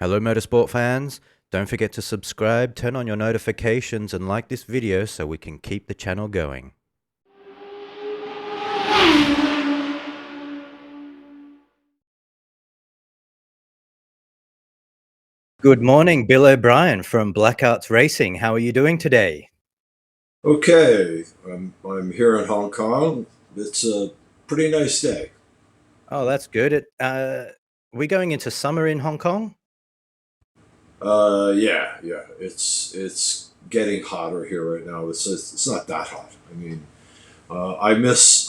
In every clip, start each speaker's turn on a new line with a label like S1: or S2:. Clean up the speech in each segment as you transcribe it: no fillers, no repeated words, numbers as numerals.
S1: Hello, Motorsport fans. Don't forget to subscribe, turn on your notifications, and like this video so we can keep the channel going. Good morning, Bill O'Brien from BlackArts Racing. How are you doing today?
S2: Okay, I'm here in Hong Kong. It's a pretty nice day.
S1: Oh, that's good. We going into summer in Hong Kong?
S2: Yeah. It's getting hotter here right now. It's not that hot. I mean, I miss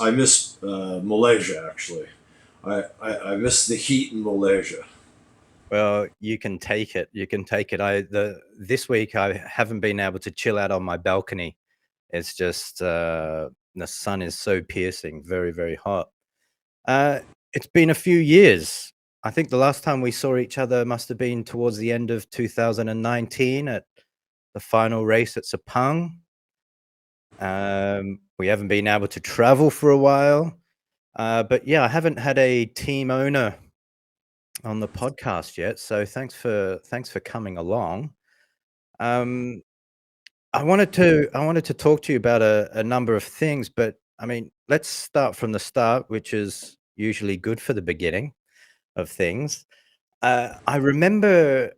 S2: Malaysia actually. I miss the heat in Malaysia.
S1: Well, you can take it. You can take it. This week I haven't been able to chill out on my balcony. It's just the sun is so piercing, very, very hot. Uh, it's been a few years. I think the last time we saw each other must have been towards the end of 2019 at the final race at Sepang. We haven't been able to travel for a while. But yeah, I haven't had a team owner on the podcast yet, so thanks for coming along. Um, I wanted to talk to you about a number of things, but I mean, let's start from the start, which is usually good for the beginning of things. I remember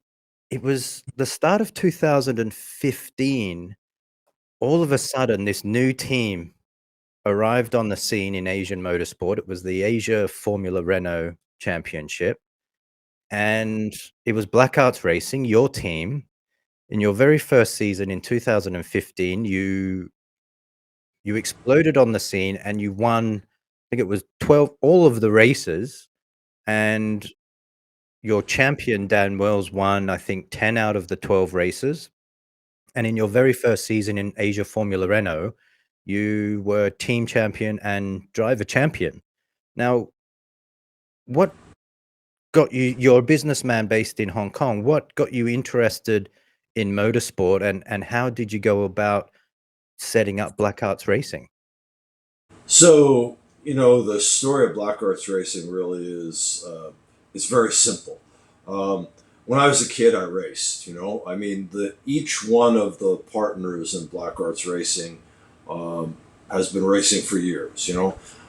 S1: it was the start of 2015. All of a sudden, this new team arrived on the scene in Asian motorsport. It was the Asia Formula Renault Championship, and it was BlackArts Racing, your team. In your very first season in 2015, you exploded on the scene and you won, I think it was 12 all of the races, and your champion, Dan Wells, won, I think, 10 out of the 12 races. And in your very first season in Asia Formula Renault, you were team champion and driver champion. Now, what got you you're a businessman based in Hong Kong. What got you interested in motorsport, and how did you go about setting up Black Arts Racing?
S2: So the story of Black Arts Racing really is very simple. Um, when I was a kid, I raced. I mean, the each one of the partners in Black Arts Racing has been racing for years.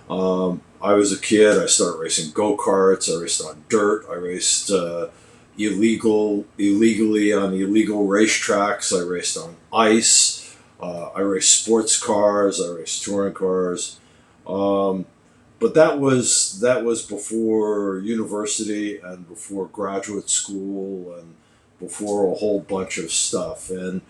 S2: I was a kid. I started racing go karts. I raced on dirt. I raced illegally on illegal racetracks. I raced on ice. I raced sports cars. I raced touring cars. Um, but that was before university and before graduate school and before a whole bunch of stuff. And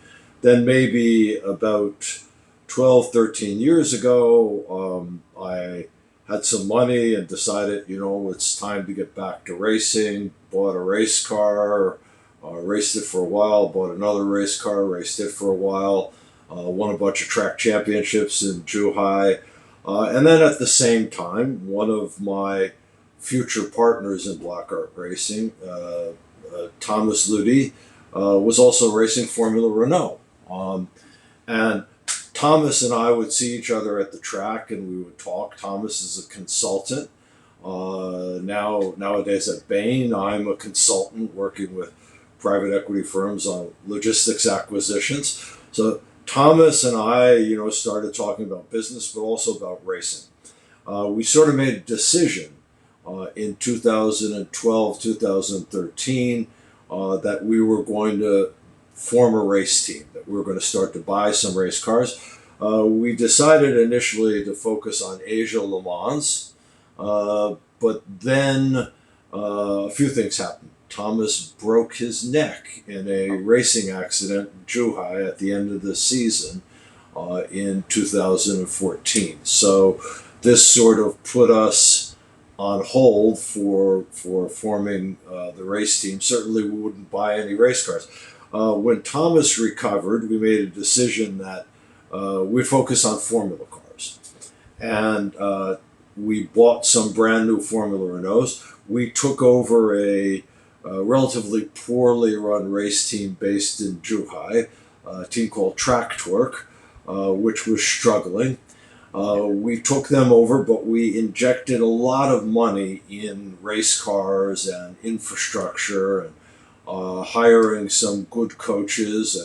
S2: then maybe about 12, 13 years ago, I had some money and decided, it's time to get back to racing. Bought a race car, raced it for a while, bought another race car, raced it for a while, won a bunch of track championships in Zhuhai. And then at the same time, one of my future partners in Black Art Racing, Thomas Ludi, was also racing Formula Renault. And Thomas and I would see each other at the track and we would talk. Thomas is a consultant. Nowadays at Bain, I'm a consultant working with private equity firms on logistics acquisitions. So Thomas and I, started talking about business, but also about racing. We sort of made a decision in 2012, 2013, that we were going to form a race team, that we were going to start to buy some race cars. We decided initially to focus on Asia Le Mans, but then a few things happened. Thomas broke his neck in a racing accident in Zhuhai at the end of the season in 2014. So this sort of put us on hold for forming the race team. Certainly, we wouldn't buy any race cars. When Thomas recovered, we made a decision that we'd focus on Formula cars, and we bought some brand new Formula Renaults. We took over a relatively poorly run race team based in Zhuhai, a team called Track Torque, which was struggling. We took them over, but we injected a lot of money in race cars and infrastructure and hiring some good coaches.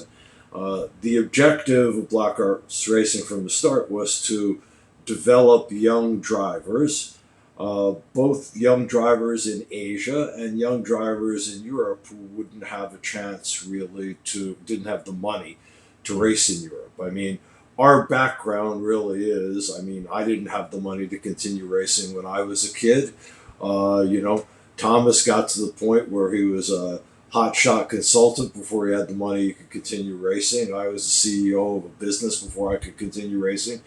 S2: And the objective of BlackArts Racing from the start was to develop young drivers, both young drivers in Asia and young drivers in Europe who wouldn't have a chance really didn't have the money to race in Europe. I mean, our background really is, I mean, I didn't have the money to continue racing when I was a kid. You know, Thomas got to the point where he was a hotshot consultant before he had the money he could continue racing. I was the CEO of a business before I could continue racing.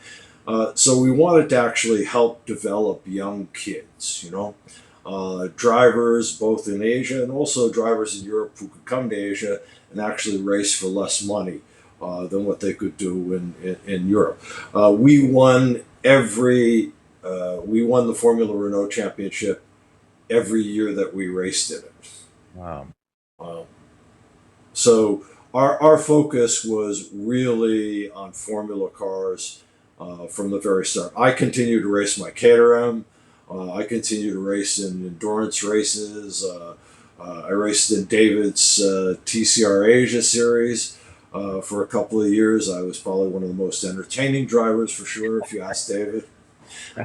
S2: So we wanted to actually help develop young kids, drivers both in Asia and also drivers in Europe who could come to Asia and actually race for less money than what they could do in Europe. We won the Formula Renault Championship every year that we raced in it.
S1: Wow.
S2: Uh, so our focus was really on Formula cars from the very start. I continue to race my Caterham. I continue to race in endurance races. I raced in David's TCR Asia series for a couple of years. I was probably one of the most entertaining drivers for sure, if you ask David.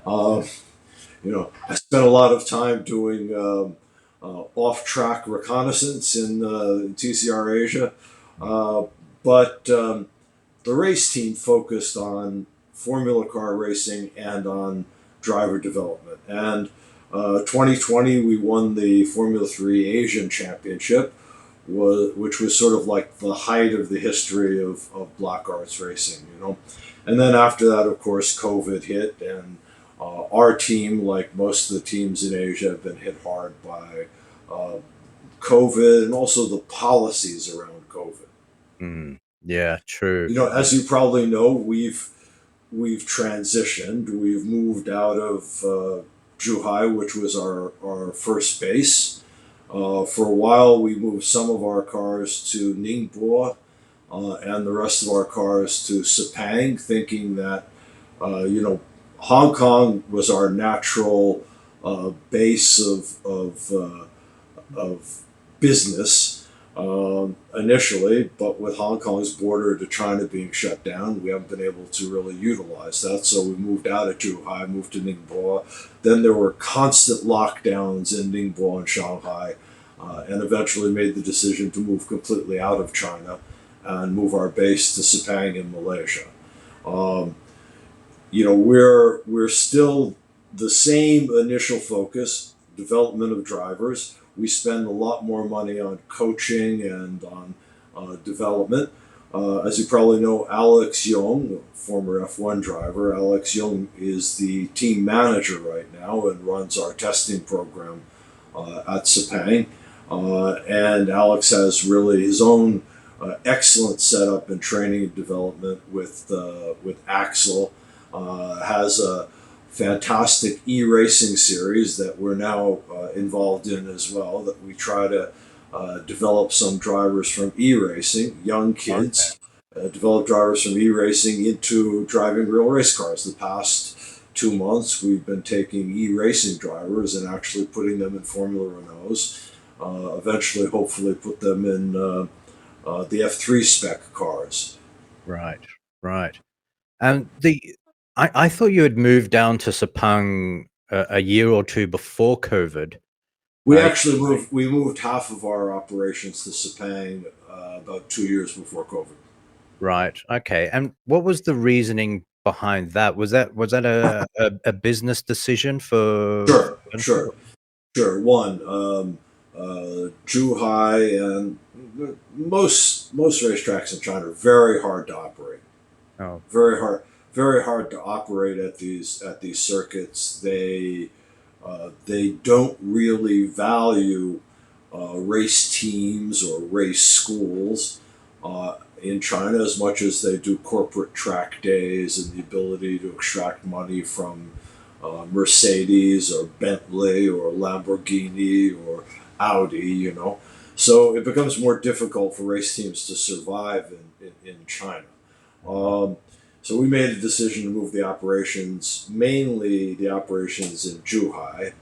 S2: Uh, I spent a lot of time doing off-track reconnaissance in TCR Asia, uh, but the race team focused on Formula car racing and on driver development. And 2020, we won the Formula 3 Asian Championship, which was sort of like the height of the history of BlackArts Racing. And then after that, of course, COVID hit, and our team, like most of the teams in Asia, have been hit hard by uh, COVID and also the policies around COVID.
S1: Mm. Yeah, true.
S2: As you probably know, we've transitioned. We've moved out of Zhuhai, which was our first base. For a while, we moved some of our cars to Ningbo and the rest of our cars to Sepang, thinking that Hong Kong was our natural base of business initially, but with Hong Kong's border to China being shut down, we haven't been able to really utilize that. So we moved out of Zhuhai, moved to Ningbo. Then there were constant lockdowns in Ningbo and Shanghai, and eventually made the decision to move completely out of China and move our base to Sepang in Malaysia. Um, we're still the same initial focus, development of drivers. We spend a lot more money on coaching and on development. As you probably know, Alex Young, former F1 driver, Alex Young is the team manager right now and runs our testing program at Sepang. And Alex has really his own excellent setup and training and development with Axel. Has a fantastic e-racing series that we're now involved in as well, that we try to develop some drivers from e-racing, young
S1: Okay.
S2: kids, develop drivers from e-racing into driving real race cars. The past 2 months, we've been taking e-racing drivers and actually putting them in Formula Renaults. Eventually, hopefully, put them in the F3 spec cars.
S1: Right, right. And I thought you had moved down to Sepang a year or two before COVID.
S2: We
S1: Uh,
S2: actually moved half of our operations to Sepang about 2 years before COVID.
S1: right. Okay. And what was the reasoning behind that? Was that a business decision for
S2: Sure,
S1: country?
S2: sure, sure. One, Zhuhai and most racetracks in China are very hard to operate.
S1: Oh,
S2: Very hard, very hard to operate at these circuits. They don't really value race teams or race schools in China as much as they do corporate track days and the ability to extract money from Mercedes or Bentley or Lamborghini or Audi. So it becomes more difficult for race teams to survive in China. Um, so we made a decision to move the operations, mainly the operations in Zhuhai,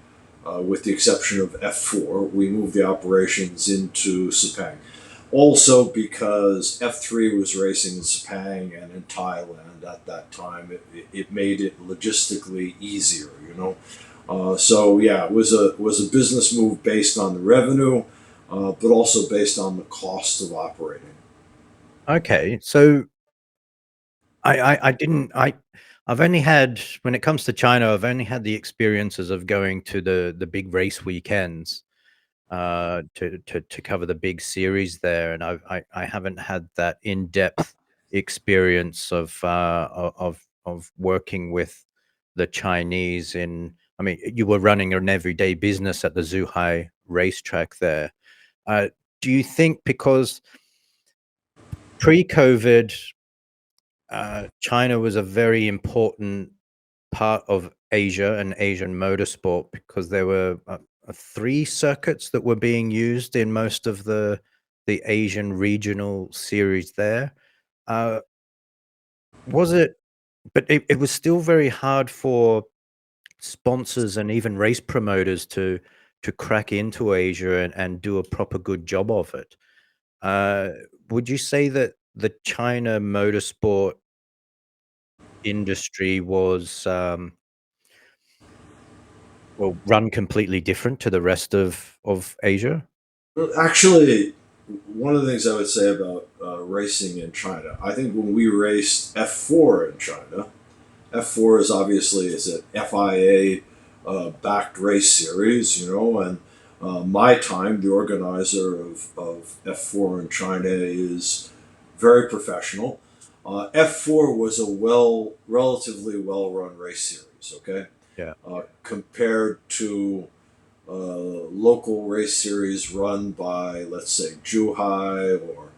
S2: with the exception of F4. We moved the operations into Sepang. Also, because F3 was racing in Sepang and in Thailand at that time, it made it logistically easier, you know. So yeah, it was a business move based on the revenue, but also based on the cost of operating.
S1: Okay, so I didn't I've only had when it comes to China, I've only had the experiences of going to the big race weekends, to cover the big series there, and I haven't had that in-depth experience of working with the Chinese in I mean, you were running an everyday business at the Zhuhai racetrack there. Uh, do you think because pre-COVID, China was a very important part of Asia and Asian motorsport because there were, 3 circuits that were being used in most of the Asian regional series there. Uh, was it but it was still very hard for sponsors and even race promoters to crack into Asia and do a proper good job of it. Uh, would you say that the China motorsport industry was, well, run completely different to the rest of Asia?
S2: Well, actually, one of the things I would say about racing in China, I think when we raced F4 in China, F4 is obviously is an FIA backed race series, you know, and my time, the organizer of F4 in China, is very professional. F4 was a relatively well run race series, okay,
S1: Yeah,
S2: compared to local race series run by, let's say, Zhuhai or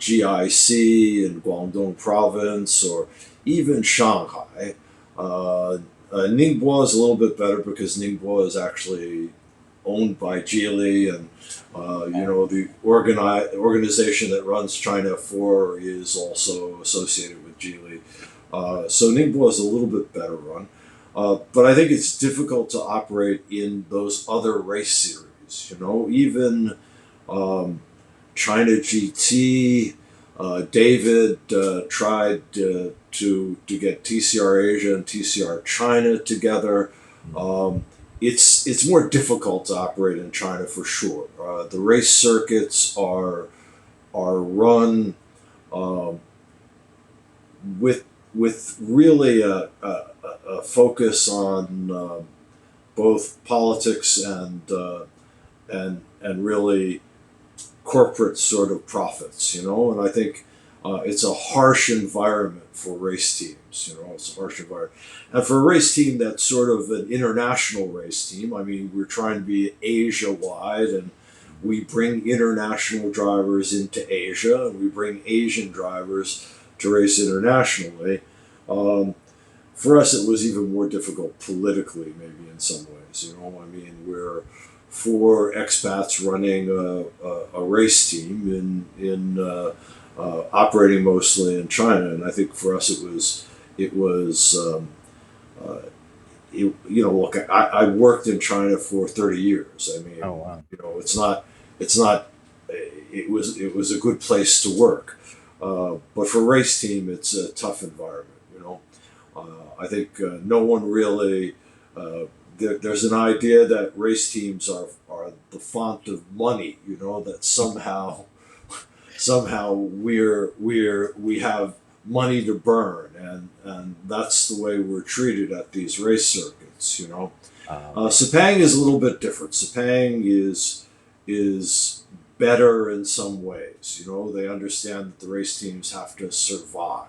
S2: GIC in Guangdong province or even Shanghai. Ningbo is a little bit better because Ningbo is actually owned by Geely, and you know the organization that runs China 4 is also associated with Geely. So Ningbo is a little bit better run. But I think it's difficult to operate in those other race series. You know, even um, China GT. David tried to get TCR Asia and TCR China together.
S1: mm,
S2: Um, it's more difficult to operate in China for sure. The race circuits are run um, with really a focus on both politics and really corporate sort of profits, you know. And I think it's a harsh environment for race teams. You know, it's a harsh environment, and for a race team that's sort of an international race team. I mean, we're trying to be Asia wide, and we bring international drivers into Asia, and we bring Asian drivers to race internationally. Um, for us, it was even more difficult politically, maybe in some ways. You know, I mean, we're four expats running a race team in operating mostly in China, and I think for us it was uh, you know, look, I worked in China for 30 years. I mean,
S1: oh, wow.
S2: you know, it's not it was a good place to work, but for a race team, it's a tough environment. You know, I think no one really. There's an idea that race teams are the font of money. You know that somehow we have money to burn, and that's the way we're treated at these race circuits. You know,
S1: Right.
S2: Sepang is a little bit different. Sepang is better in some ways. You know, they understand that the race teams have to survive.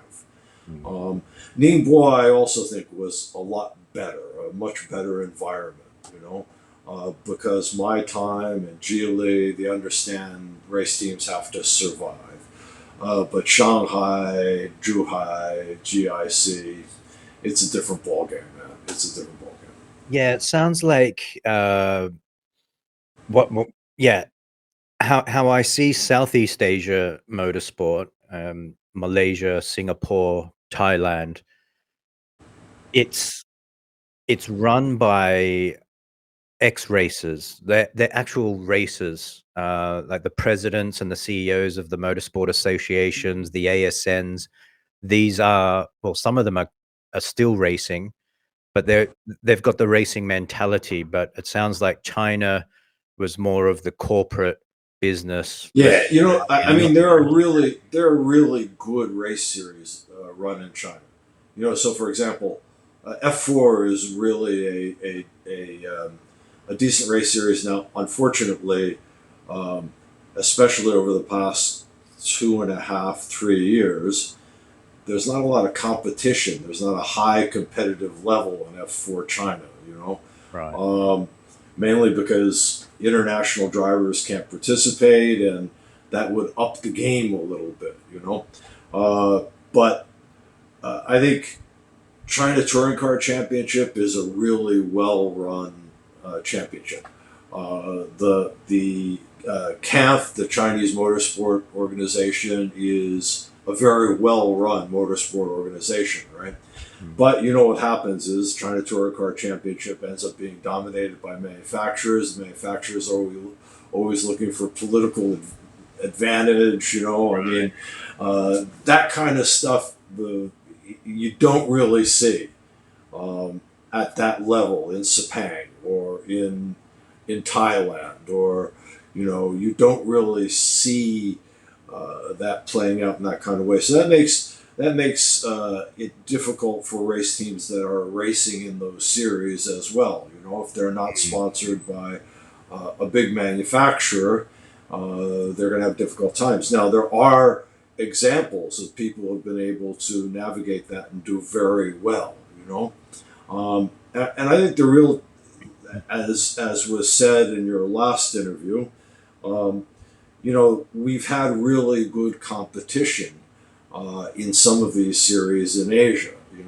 S1: Mm.
S2: Um, Ningbo, I also think, was a lot better, a much better environment, you know, because my time and Geely, they understand race teams have to survive. But Shanghai, Zhuhai, GIC, it's a different ballgame, man. It's a different ballgame.
S1: Yeah, it sounds like, what yeah, how I see Southeast Asia motorsport, Malaysia, Singapore, Thailand, it's it's run by ex-racers. They're actual racers, like the presidents and the CEOs of the motorsport associations, the ASNs. These are, well, some of them are still racing, but they've got the racing mentality. But it sounds like China was more of the corporate business
S2: Yeah,
S1: versus
S2: you know, I
S1: not.
S2: mean, there are really good race series run in China. You know, so for example, F4 is really a decent race series now. Unfortunately, um, especially over the past 2.5, 3 years, there's not a lot of competition. There's not a high competitive level in F4 China. You know,
S1: Right.
S2: mainly because international drivers can't participate, and that would up the game a little bit, you know. But I think China Touring Car Championship is a really well run championship. The CAF, the Chinese Motorsport Organization, is a very well run motorsport organization, right?
S1: Mm.
S2: But you know what happens is China Touring Car Championship ends up being dominated by manufacturers. The manufacturers are always looking for political advantage. You know, I mean, that kind of stuff. You don't really see um, at that level in Sepang or in Thailand, or you know, you don't really see that playing out in that kind of way. So that makes it difficult for race teams that are racing in those series as well. You know, if they're not sponsored by a big manufacturer, they're going to have difficult times. Now, there are examples of people who have been able to navigate that and do very well. You know, and I think the real, as was said in your last interview, um, you know, we've had really good competition in some of these series in Asia. You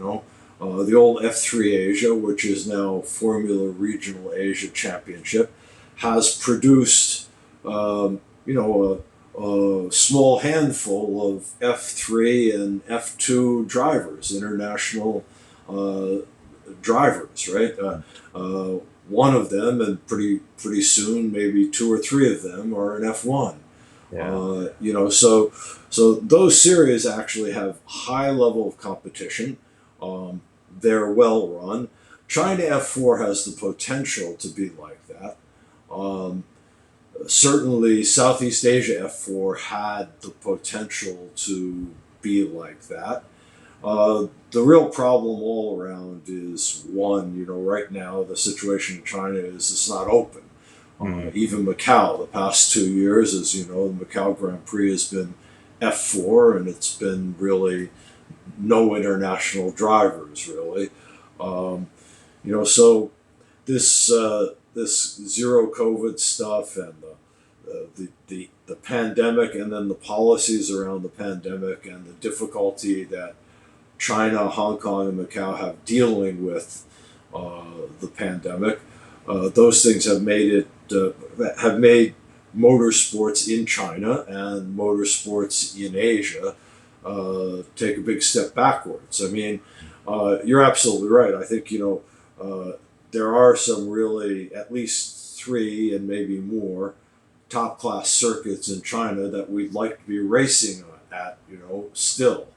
S2: know, the old F3 Asia, which is now Formula Regional Asia Championship, has produced, you know, a small handful of F3 and F2 drivers, international uh, drivers, right? One of them, and pretty soon, maybe two or three of them, are in F1.
S1: Yeah.
S2: You know, so those series actually have high level of competition. They're well run. China F4 has the potential to be like that. Um, Certainly, Southeast Asia F4 had the potential to be like that. The real problem all around is one, you know, right now the situation in China is it's not open.
S1: Mm.
S2: Even Macau, the past 2 years, as you know, the Macau Grand Prix has been F4, and it's been really no international drivers, really. Um, you know, so this zero COVID stuff and the pandemic, and then the policies around the pandemic, and the difficulty that China, Hong Kong, and Macau have dealing with the pandemic. Those things have made motorsports in China and motorsports in Asia take a big step backwards. I mean, you're absolutely right. I think, you know, there are some really, at least three and maybe more, top class circuits in China that we'd like to be racing at, you know, still.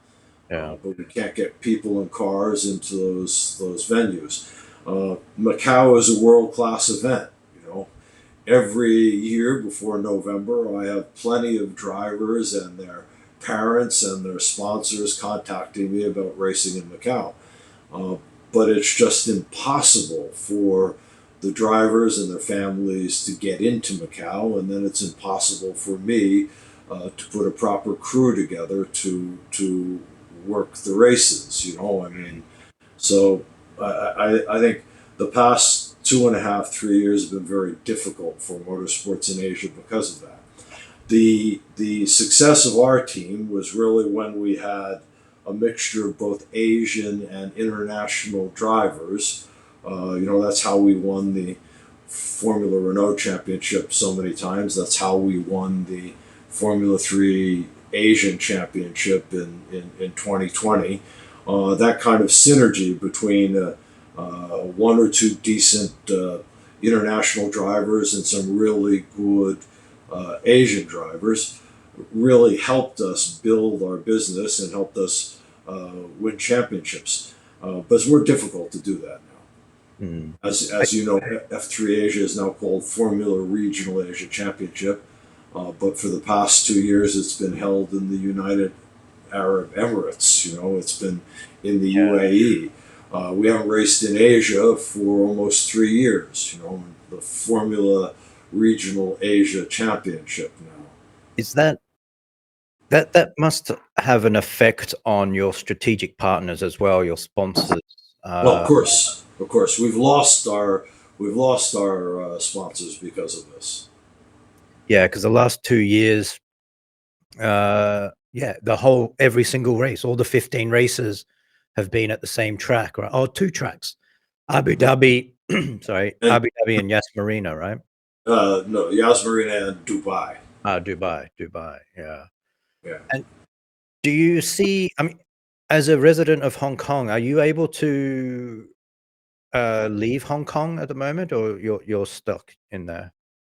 S1: Yeah.
S2: But we can't get people and cars into those venues. Macau is a world class event. You know, every year before November, I have plenty of drivers and their parents and their sponsors contacting me about racing in Macau. Uh, but it's just impossible for the drivers and their families to get into Macau, and then it's impossible for me to put a proper crew together to work the races. You know, I mean, so I think the past 2.5, 3 years have been very difficult for motorsports in Asia because of that. The success of our team was really when we had a mixture of both Asian and international drivers. You know, that's how we won the Formula Renault Championship so many times. That's how we won the Formula 3 Asian Championship in 2020. That kind of synergy between one or two decent international drivers and some really good Asian drivers really helped us build our business and helped us win championships. But it's more difficult to do that now.
S1: Mm.
S2: As you know, F3 Asia is now called Formula Regional Asia Championship. But for the past 2 years, it's been held in the United Arab Emirates. It's been in the
S1: Yeah.
S2: UAE. We haven't raced in Asia for almost 3 years. The Formula Regional Asia Championship now.
S1: Is that must have an effect on your strategic partners as well, your sponsors?
S2: Well,
S1: Uh,
S2: of course, we've lost our sponsors because of this.
S1: yeah, because the last 2 years, yeah, every single race, all the 15 races have been at the same track, right? Oh, two tracks, Abu Dhabi, sorry,
S2: And
S1: Abu Dhabi and Yas Marina, right?
S2: no, Yas Marina and Dubai.
S1: Dubai, yeah.
S2: Yeah.
S1: And do you see? I mean, as a resident of Hong Kong, are you able to leave Hong Kong at the moment, or you're stuck in there?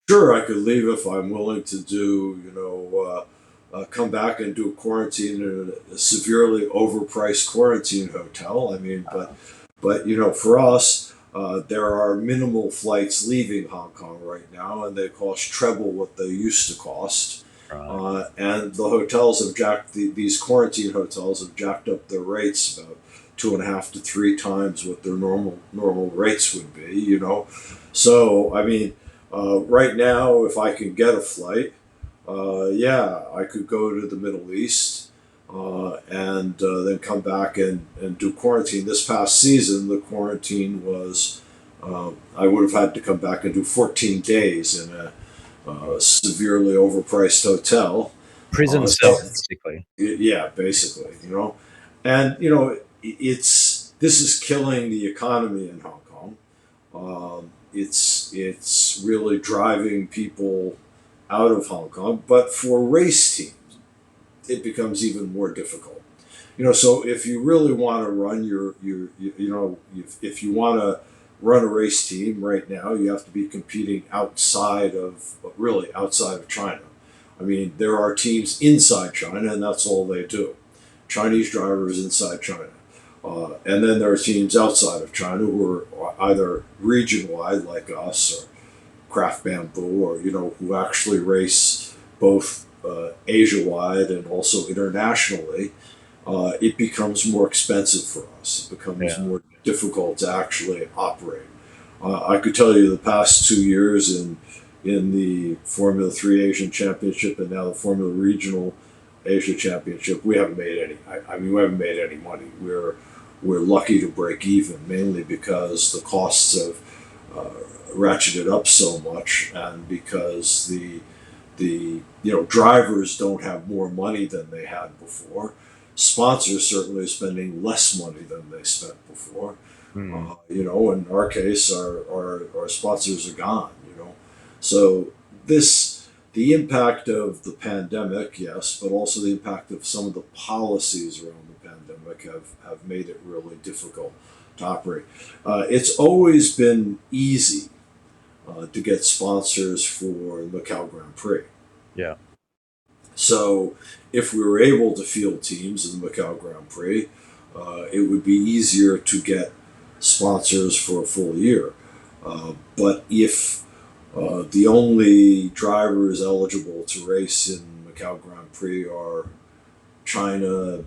S2: Sure, I could leave if I'm willing to do, come back and do a quarantine in a severely overpriced quarantine hotel. I mean, but for us, there are minimal flights leaving Hong Kong right now, and they cost treble what they used to cost.
S1: Right.
S2: And the hotels have these quarantine hotels have jacked up their rates about 2.5 to 3 times what their normal rates would be. So I mean, right now, if I can get a flight, yeah, I could go to the Middle East and then come back and do quarantine. This past season, the quarantine was, I would have had to come back and do 14 days in a severely overpriced hotel.
S1: Prison
S2: So,
S1: cell, basically.
S2: yeah, basically. And, this is killing the economy in Hong Kong. It's really driving people out of Hong Kong. But for race teams, it becomes even more difficult. So if you really want to run if you want to run a race team right now, you have to be competing really outside of China. I mean, there are teams inside China, and that's all they do. Chinese drivers inside China. And then there are teams outside of China who are either region wide like us or Craft Bamboo, or who actually race both Asia wide and also internationally. It becomes more expensive for us. It becomes
S1: Yeah.
S2: more difficult to actually operate. I could tell you the past 2 years in the Formula 3 Asian Championship and now the Formula Regional Asia Championship, we haven't made any. I mean, we haven't made any money. We're lucky to break even, mainly because the costs have ratcheted up so much, and because the drivers don't have more money than they had before. Sponsors certainly are spending less money than they spent before.
S1: Hmm.
S2: In our case, our sponsors are gone. So the impact of the pandemic, yes, but also the impact of some of the policies around the pandemic have made it really difficult to operate. It's always been easy to get sponsors for Macau Grand Prix.
S1: Yeah.
S2: So if we were able to field teams in the Macau Grand Prix, it would be easier to get sponsors for a full year. But if the only drivers eligible to race in Macau Grand Prix are China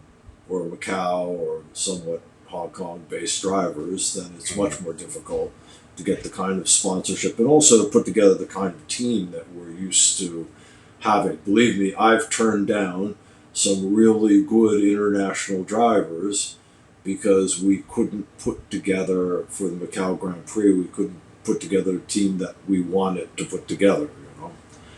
S2: or Macau or somewhat Hong Kong based drivers, then it's much more difficult to get the kind of sponsorship and also to put together the kind of team that we're used to having. Believe me, I've turned down some really good international drivers because we couldn't put together for the Macau Grand Prix, we couldn't put together a team that we wanted to put together,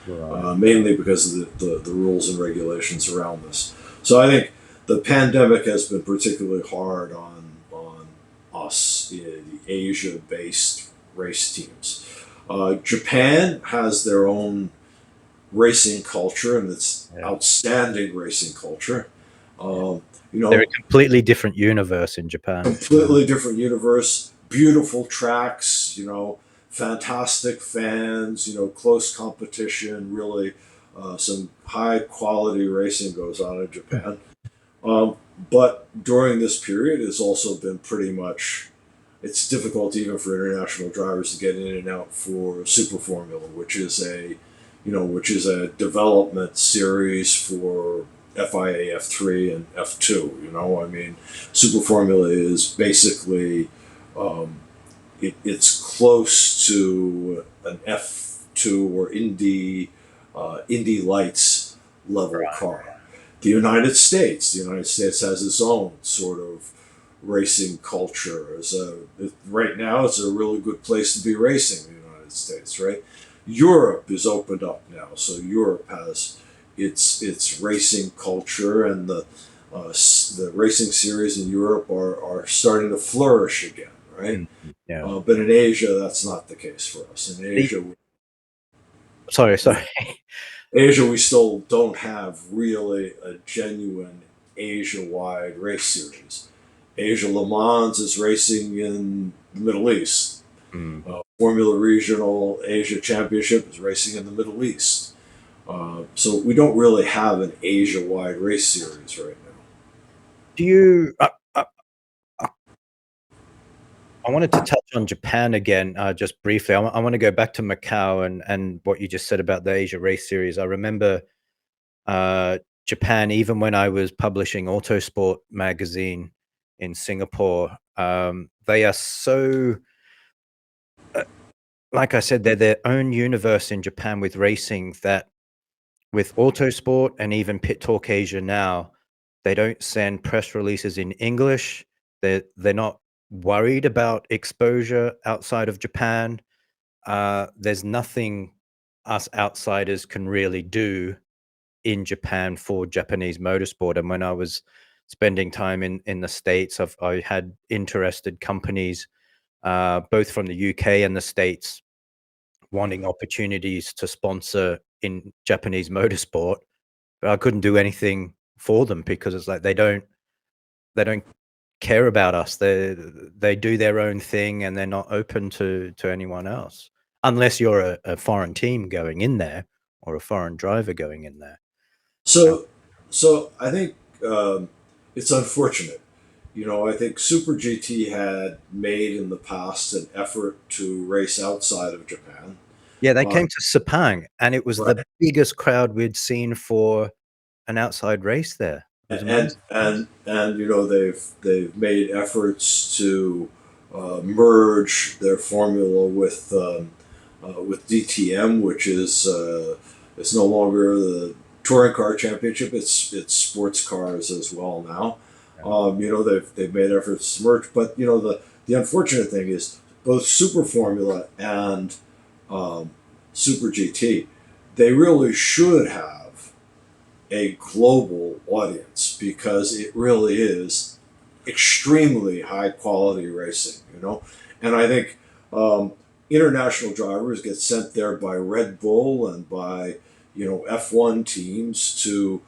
S1: Right.
S2: mainly because of the rules and regulations around this. So I think the pandemic has been particularly hard on us in the Asia-based race teams. Japan has their own racing culture, and it's
S1: Yeah.
S2: outstanding racing culture.
S1: Yeah.
S2: Um,
S1: They're a completely different universe in Japan.
S2: completely different universe, beautiful tracks, fantastic fans, close competition, really some high quality racing goes on in Japan. Um, but during this period, it's also been pretty much it's difficult even for international drivers to get in and out for Super Formula, which is a development series for FIA F3 and F2. I mean, Super Formula is basically um, it's close to an F2 or Indy Lights level car. The United States has its own sort of racing culture. Right now, it's a really good place to be racing in the United States, right? Europe is opened up now, so Europe has its racing culture, and the racing series in Europe are starting to flourish again, right?
S1: Mm, yeah.
S2: But in Asia, that's not the case for us. In
S1: The,
S2: Asia,
S1: sorry.
S2: We still don't have really a genuine Asia-wide race series. Asia Le Mans is racing in the Middle East.
S1: Mm.
S2: Formula Regional Asia Championship is racing in the Middle East. So we don't really have an Asia-wide race series right now.
S1: Do you? I wanted to touch on Japan again, just briefly. I want to go back to Macau and what you just said about the Asia Race Series. I remember Japan, even when I was publishing Autosport magazine in Singapore, they are so, uh, like I said, they're their own universe in Japan with racing that with Autosport and even Pit Talk Asia now, they don't send press releases in English. They're not worried about exposure outside of Japan. There's nothing us outsiders can really do in Japan for Japanese motorsport. And when I was spending time in the States, I had interested companies, both from the UK and the States, wanting opportunities to sponsor in Japanese motorsport. But I couldn't do anything for them because it's like they don't care about us. They do their own thing and they're not open to anyone else unless you're a foreign team going in there or a foreign driver going in there. Uh,
S2: So, so I think it's unfortunate. I think Super GT had made in the past an effort to race outside of Japan.
S1: yeah, they
S2: Uh,
S1: came to Sepang and it was
S2: right.
S1: the biggest crowd we'd seen for an outside race there. It was
S2: and
S1: amazing.
S2: and they've made efforts to merge their formula with DTM, which is it's no longer the touring car championship. It's sports cars as well now.
S1: Yeah.
S2: They've made efforts to merge, but the unfortunate thing is both Super Formula and um, Super GT, they really should have a global audience because it really is extremely high quality racing, And I think international drivers get sent there by Red Bull and by F1 teams to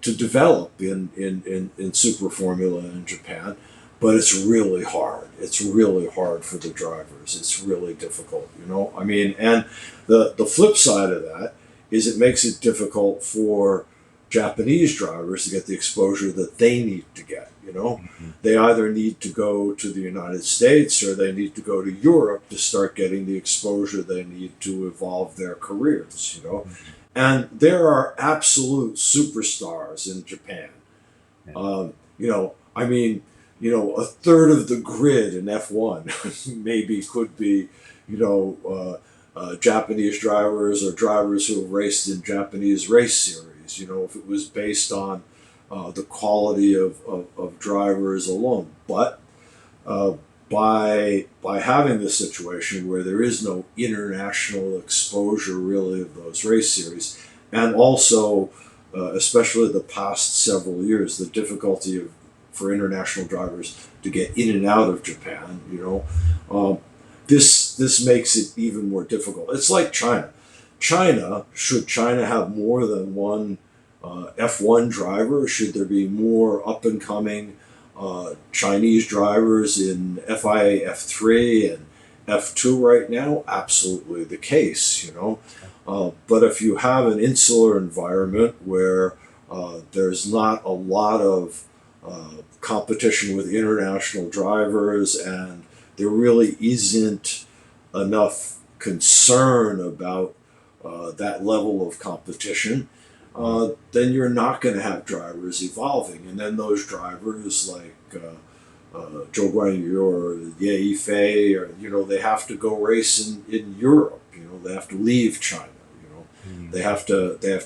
S2: develop in Super Formula in Japan. But it's really hard. It's really hard for the drivers. It's really difficult, I mean, and the flip side of that is it makes it difficult for Japanese drivers to get the exposure that they need to get.
S1: Mhm.
S2: They either need to go to the United States or they need to go to Europe to start getting the exposure they need to evolve their careers.
S1: Mhm.
S2: And there are absolute superstars in Japan.
S1: Yeah.
S2: I mean, a third of the grid in F1 maybe could be, Japanese drivers or drivers who have raced in Japanese race series. If it was based on the quality of drivers alone. But uh, by having this situation where there is no international exposure really of those race series, and also especially the past several years, the difficulty for international drivers to get in and out of Japan, this makes it even more difficult. It's like China. Should China have more than one F1 driver? Should there be more up and coming Chinese drivers in FIA F3 and F2 right now? Absolutely the case, you know. But if you have an insular environment where there's not a lot of competition with international drivers, and there really isn't enough concern about that level of competition, then you're not going to have drivers evolving. And then those drivers like Joe Guan Yu or Ye Fei, or they have to go race in Europe. They have to leave China.
S1: Mm.
S2: They have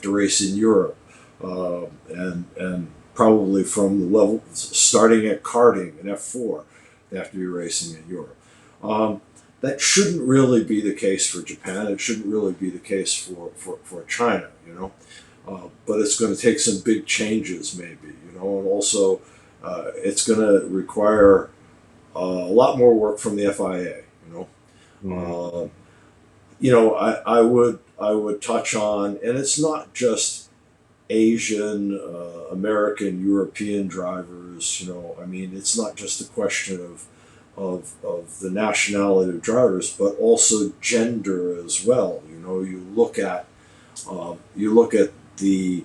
S2: to race in Europe, and probably from the level starting at karting and F4, they have to be racing in Europe. That shouldn't really be the case for Japan. It shouldn't really be the case for China. But it's going to take some big changes, maybe. And also it's going to require a lot more work from the FIA.
S1: Mm.
S2: Uh, I would touch on, and it's not just Asian, American, European drivers. I mean, it's not just a question of the nationality of drivers, but also gender as well. You look at the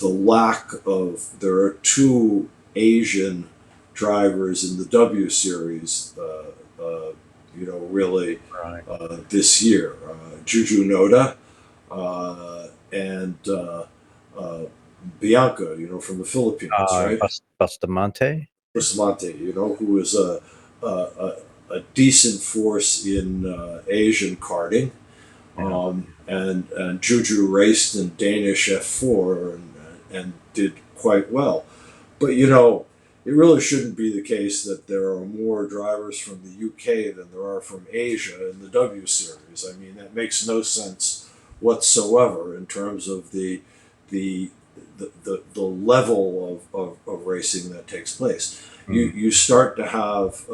S2: lack of. There are two Asian drivers in the W Series. Really,
S1: Right.
S2: this year, Juju Noda and Bianca, from the Philippines, right?
S1: Bustamante.
S2: Bustamante, who is a decent force in Asian karting,
S1: Yeah.
S2: and Juju raced in Danish F4 and did quite well. But it really shouldn't be the case that there are more drivers from the UK than there are from Asia in the W Series. I mean, that makes no sense whatsoever in terms of the the level of racing that takes place. You
S1: Mm.
S2: you start to have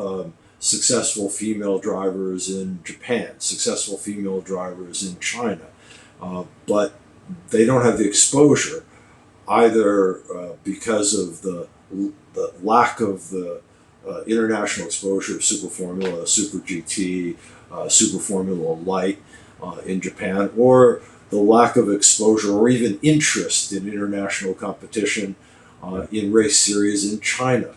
S2: successful female drivers in Japan, successful female drivers in China, but they don't have the exposure either because of the lack of the international exposure of Super Formula, Super GT, Super Formula Light in Japan, or the lack of exposure or even interest in international competition
S1: Yeah.
S2: in race series in China.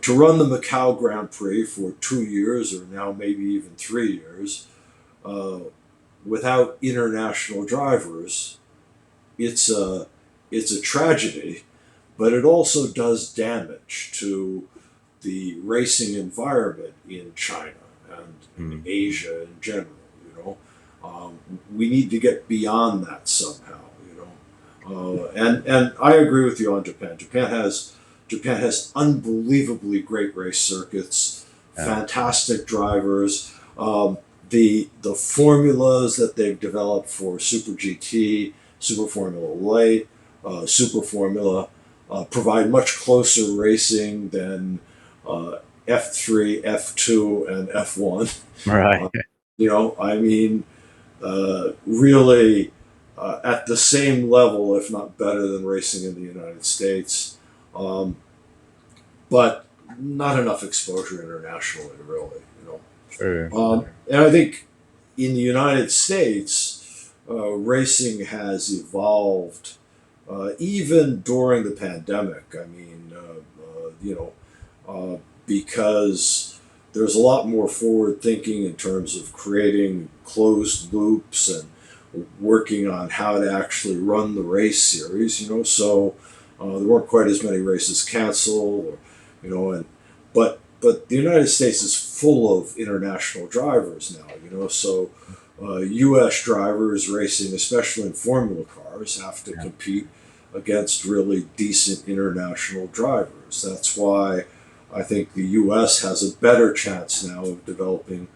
S2: To run the Macau Grand Prix for 2 years, or now maybe even 3 years, uh, without international drivers, it's a tragedy, but it also does damage to the racing environment in China and in
S1: Mm.
S2: Asia in general. You we need to get beyond that somehow. And I agree with you on Japan. Japan has unbelievably great race circuits,
S1: Yeah.
S2: fantastic drivers. The formulas that they've developed for Super GT, Super Formula Light, Super Formula provide much closer racing than F3, F2, and F1.
S1: Right.
S2: Uh, I mean, really at the same level, if not better than racing in the United States, um, but not enough exposure internationally, really.
S1: True.
S2: And I think in the United States, racing has evolved even during the pandemic. I mean, because there's a lot more forward thinking in terms of creating closed loops and working on how to actually run the race series. So there weren't quite as many races canceled, and but the United States is full of international drivers now. So U.S. drivers racing, especially in Formula cars, have to
S1: Yeah.
S2: compete against really decent international drivers. That's why I think the U.S. has a better chance now of developing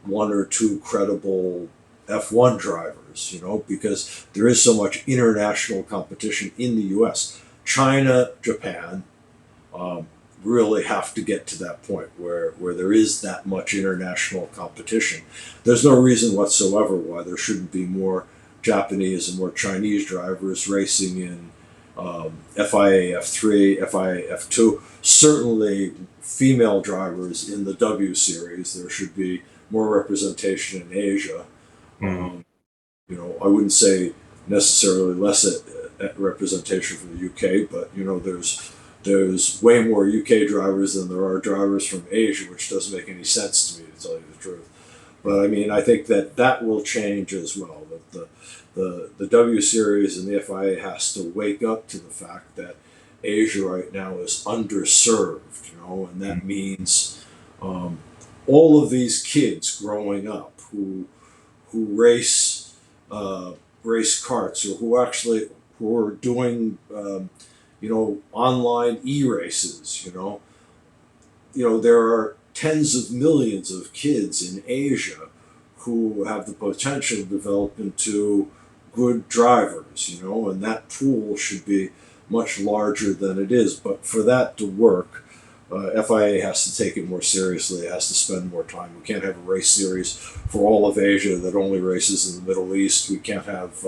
S2: one or two credible F1 drivers, because there is so much international competition in the U.S. China, Japan, um, really have to get to that point where there is that much international competition. There's no reason whatsoever why there shouldn't be more Japanese and more Chinese drivers racing in FIA F3, FIA F2. Certainly, female drivers in the W Series. There should be more representation in Asia.
S1: Mm.
S2: Um, I wouldn't say necessarily less representation from the UK, but there's way more UK drivers than there are drivers from Asia, which doesn't make any sense to me, to tell you the truth. But I mean, I think that will change as well. That the W Series and the FIA has to wake up to the fact that Asia right now is underserved, and
S1: Mm.
S2: that means um, all of these kids growing up who uh, race carts, or who are doing online e-races. There are tens of millions of kids in Asia who have the potential to develop into good drivers, and that pool should be much larger than it is. But for that to work, FIA has to take it more seriously. It has to spend more time. We can't have a race series for all of Asia that only races in the Middle East. We can't have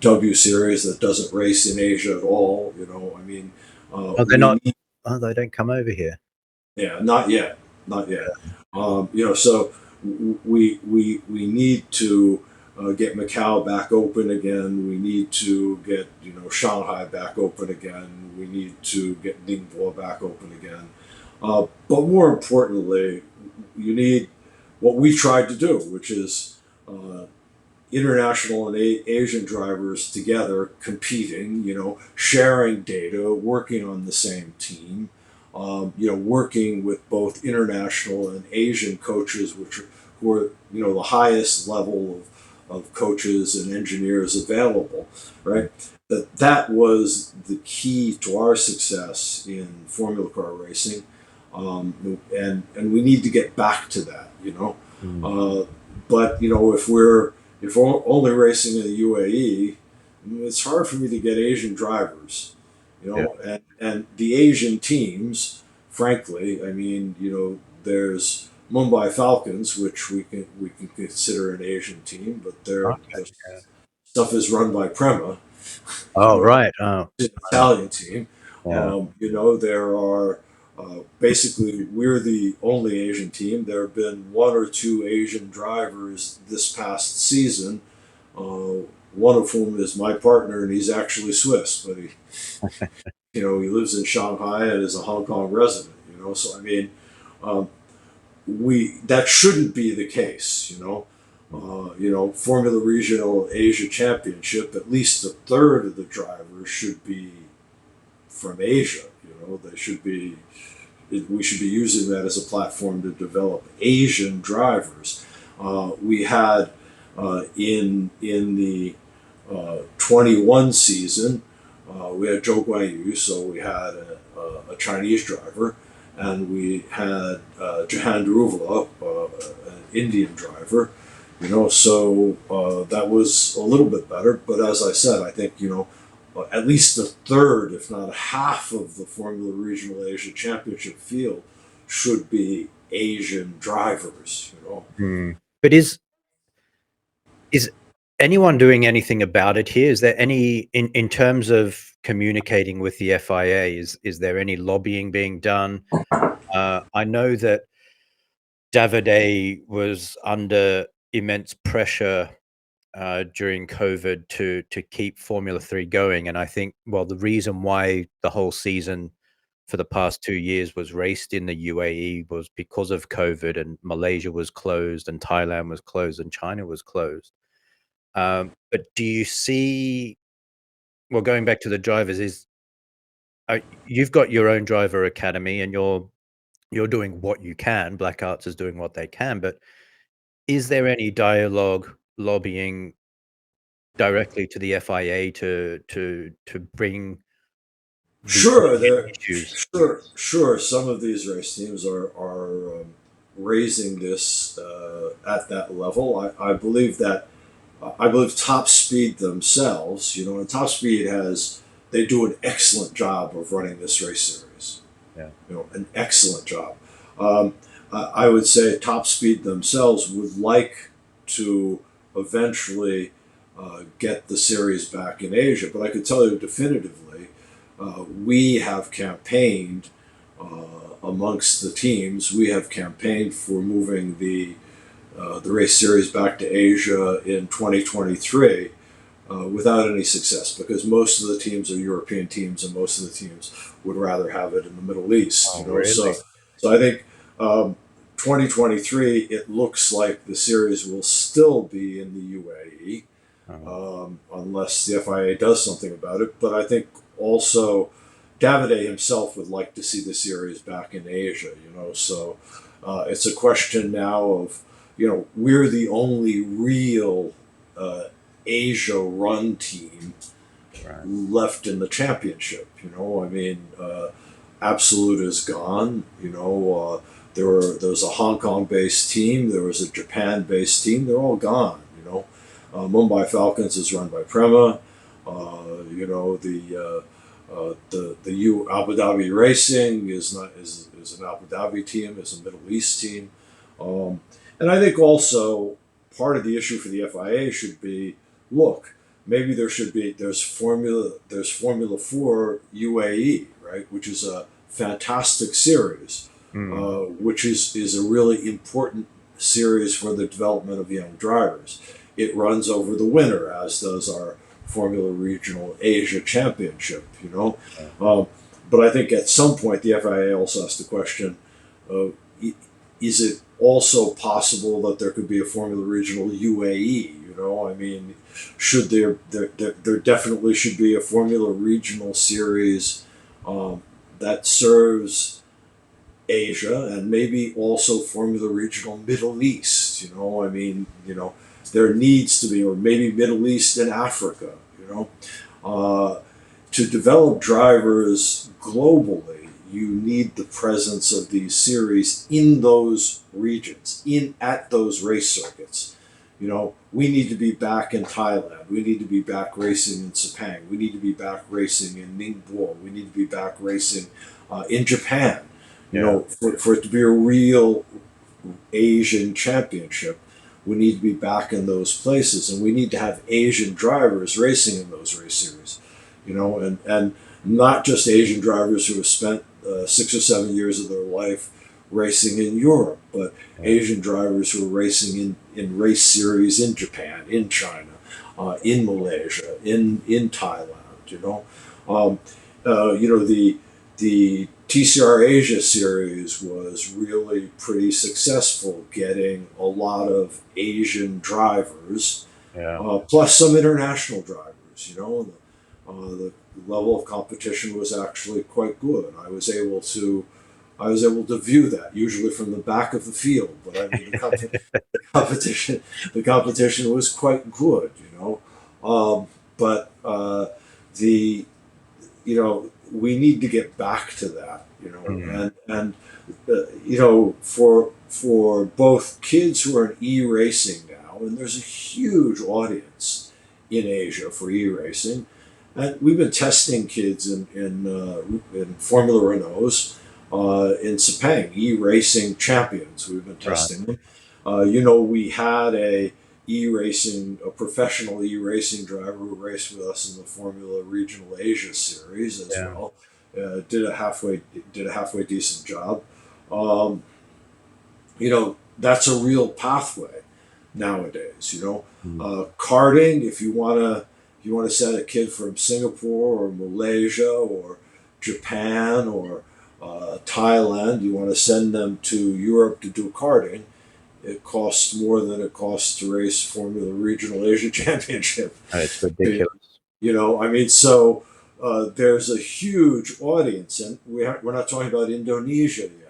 S2: W Series that doesn't race in Asia at all. I mean,
S1: Oh, they're
S2: we
S1: not. Oh, they don't come over here.
S2: yeah, not yet, not yet. So we need to get Macau back open again. We need to get Shanghai back open again. We need to get Ningbo back open again. But more importantly, you need what we tried to do, which is international and Asian drivers together competing, sharing data, working on the same team, working with both international and Asian coaches, who are the highest level of coaches and engineers available, right? That was the key to our success in Formula Car racing, and we need to get back to that.
S1: Mm.
S2: But if we're only racing in the UAE, it's hard for me to get Asian drivers,
S1: Yeah.
S2: and the Asian teams, frankly, I mean, there's Mumbai Falcons, which we can consider an Asian team, but
S1: Okay.
S2: their
S1: Yeah.
S2: stuff is run by Prema,
S1: Oh, right. Oh,
S2: an Italian team.
S1: yeah.
S2: There are basically, we're the only Asian team. There have been one or two Asian drivers this past season, one of whom is my partner, and he's actually Swiss, but he lives in Shanghai and is a Hong Kong resident. So I mean, um, we that shouldn't be the case. Formula Regional Asia Championship, at least a third of the drivers should be from Asia. They should be. We should be using that as a platform to develop Asian drivers. We had in the 21 season, we had Zhou Guanyu, so we had a Chinese driver, and we had Jahan Dhruvala, an Indian driver. So that was a little bit better. But as I said, I think at least a third, if not half, of the Formula Regional Asia Championship field should be Asian drivers.
S1: Mm. But is anyone doing anything about it here? Is there any in terms of communicating with the FIA? Is there any lobbying being done? I know that Davide was under immense pressure during COVID to keep Formula 3 going, and I think, well, the reason why the whole season for the past 2 years was raced in the UAE was because of COVID, and Malaysia was closed, and Thailand was closed, and China was closed. But do you see, well, going back to the drivers, you've got your own driver academy, and you're doing what you can. BlackArts is doing what they can, but is there any dialogue, lobbying directly to the FIA to bring the
S2: Sure,
S1: Asian
S2: there.
S1: issues?
S2: Sure. Some of these race teams are raising this at that level. I believe Top Speed themselves, and Top Speed they do an excellent job of running this race series.
S1: Yeah.
S2: An excellent job. Um, I would say Top Speed themselves would like to eventually get the series back in Asia, but I could tell you definitively, we have campaigned amongst the teams, we have campaigned for moving the race series back to Asia in 2023 without any success, because most of the teams are European teams, and most of the teams would rather have it in the Middle East.
S1: Oh,
S2: You know, so
S1: really?
S2: I think 2023, it looks like the series will still be in the UAE,
S1: Oh,
S2: unless the FIA does something about it. But I think also Davide himself would like to see the series back in Asia. So it's a question now of, we're the only real uh, Asia run team
S1: right.
S2: left in the championship. I mean, Absolute is gone. There was a Hong Kong based team, there was a Japan based team. They're all gone. Mumbai Falcons is run by Prema. The Abu Dhabi Racing is an Abu Dhabi team, is a Middle East team, um, and I think also part of the issue for the FIA should be, look, maybe there's Formula 4 UAE, right, which is a fantastic series,
S1: Mm,
S2: which is a really important series for the development of young drivers. It runs over the winter, as does our Formula Regional Asia Championship.
S1: yeah.
S2: But I think at some point the FIA also has to question: uh, is it also possible that there could be a Formula Regional UAE? I mean, should there definitely should be a Formula Regional series that serves Asia, and maybe also Formula Regional Middle East. I mean, there needs to be, or maybe Middle East and Africa. Uh, to develop drivers globally, you need the presence of these series in those regions, in at those race circuits. We need to be back in Thailand. We need to be back racing in Sepang. We need to be back racing in Ningbo. We need to be back racing in Japan.
S1: Yeah.
S2: For it to be a real Asian championship, we need to be back in those places, and we need to have Asian drivers racing in those race series. And not just Asian drivers who have spent 6 or 7 years of their life racing in Europe, but
S1: Yeah.
S2: Asian drivers who are racing in race series in Japan, in China, in Malaysia, in Thailand. Um, the TCR Asia series was really pretty successful, getting a lot of Asian drivers,
S1: Yeah.
S2: plus some international drivers. The level of competition was actually quite good. I was able to view that, usually from the back of the field, but I mean the competition the competition was quite good. But the we need to get back to that.
S1: Mm,
S2: For both kids who are in e-racing now, and there's a huge audience in Asia for e-racing, and we've been testing kids in Formula Renaults in Sepang, e-racing champions. We've been
S1: right.
S2: testing them. We had a professional e-racing driver who raced with us in the Formula Regional Asia Series as
S1: Yeah.
S2: well. Did a halfway decent job. Um, that's a real pathway nowadays.
S1: Mm,
S2: Karting, if you want to send a kid from Singapore or Malaysia or Japan or Thailand, you want to send them to Europe to do karting. It costs more than it costs to race Formula Regional Asia Championship.
S1: it's ridiculous.
S2: I mean, so there's a huge audience, and we're not talking about Indonesia yet.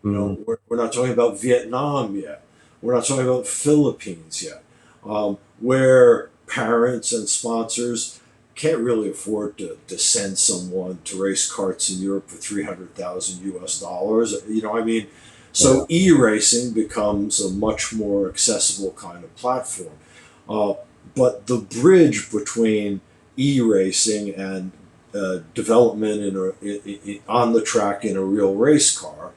S1: Mm,
S2: We're not talking about Vietnam yet. We're not talking about Philippines yet, where parents and sponsors can't really afford to send someone to race karts in Europe for 300,000 US dollars. I mean,
S1: yeah.
S2: so e-racing becomes a much more accessible kind of platform. Uh, but the bridge between e-racing and development on the track in a real race car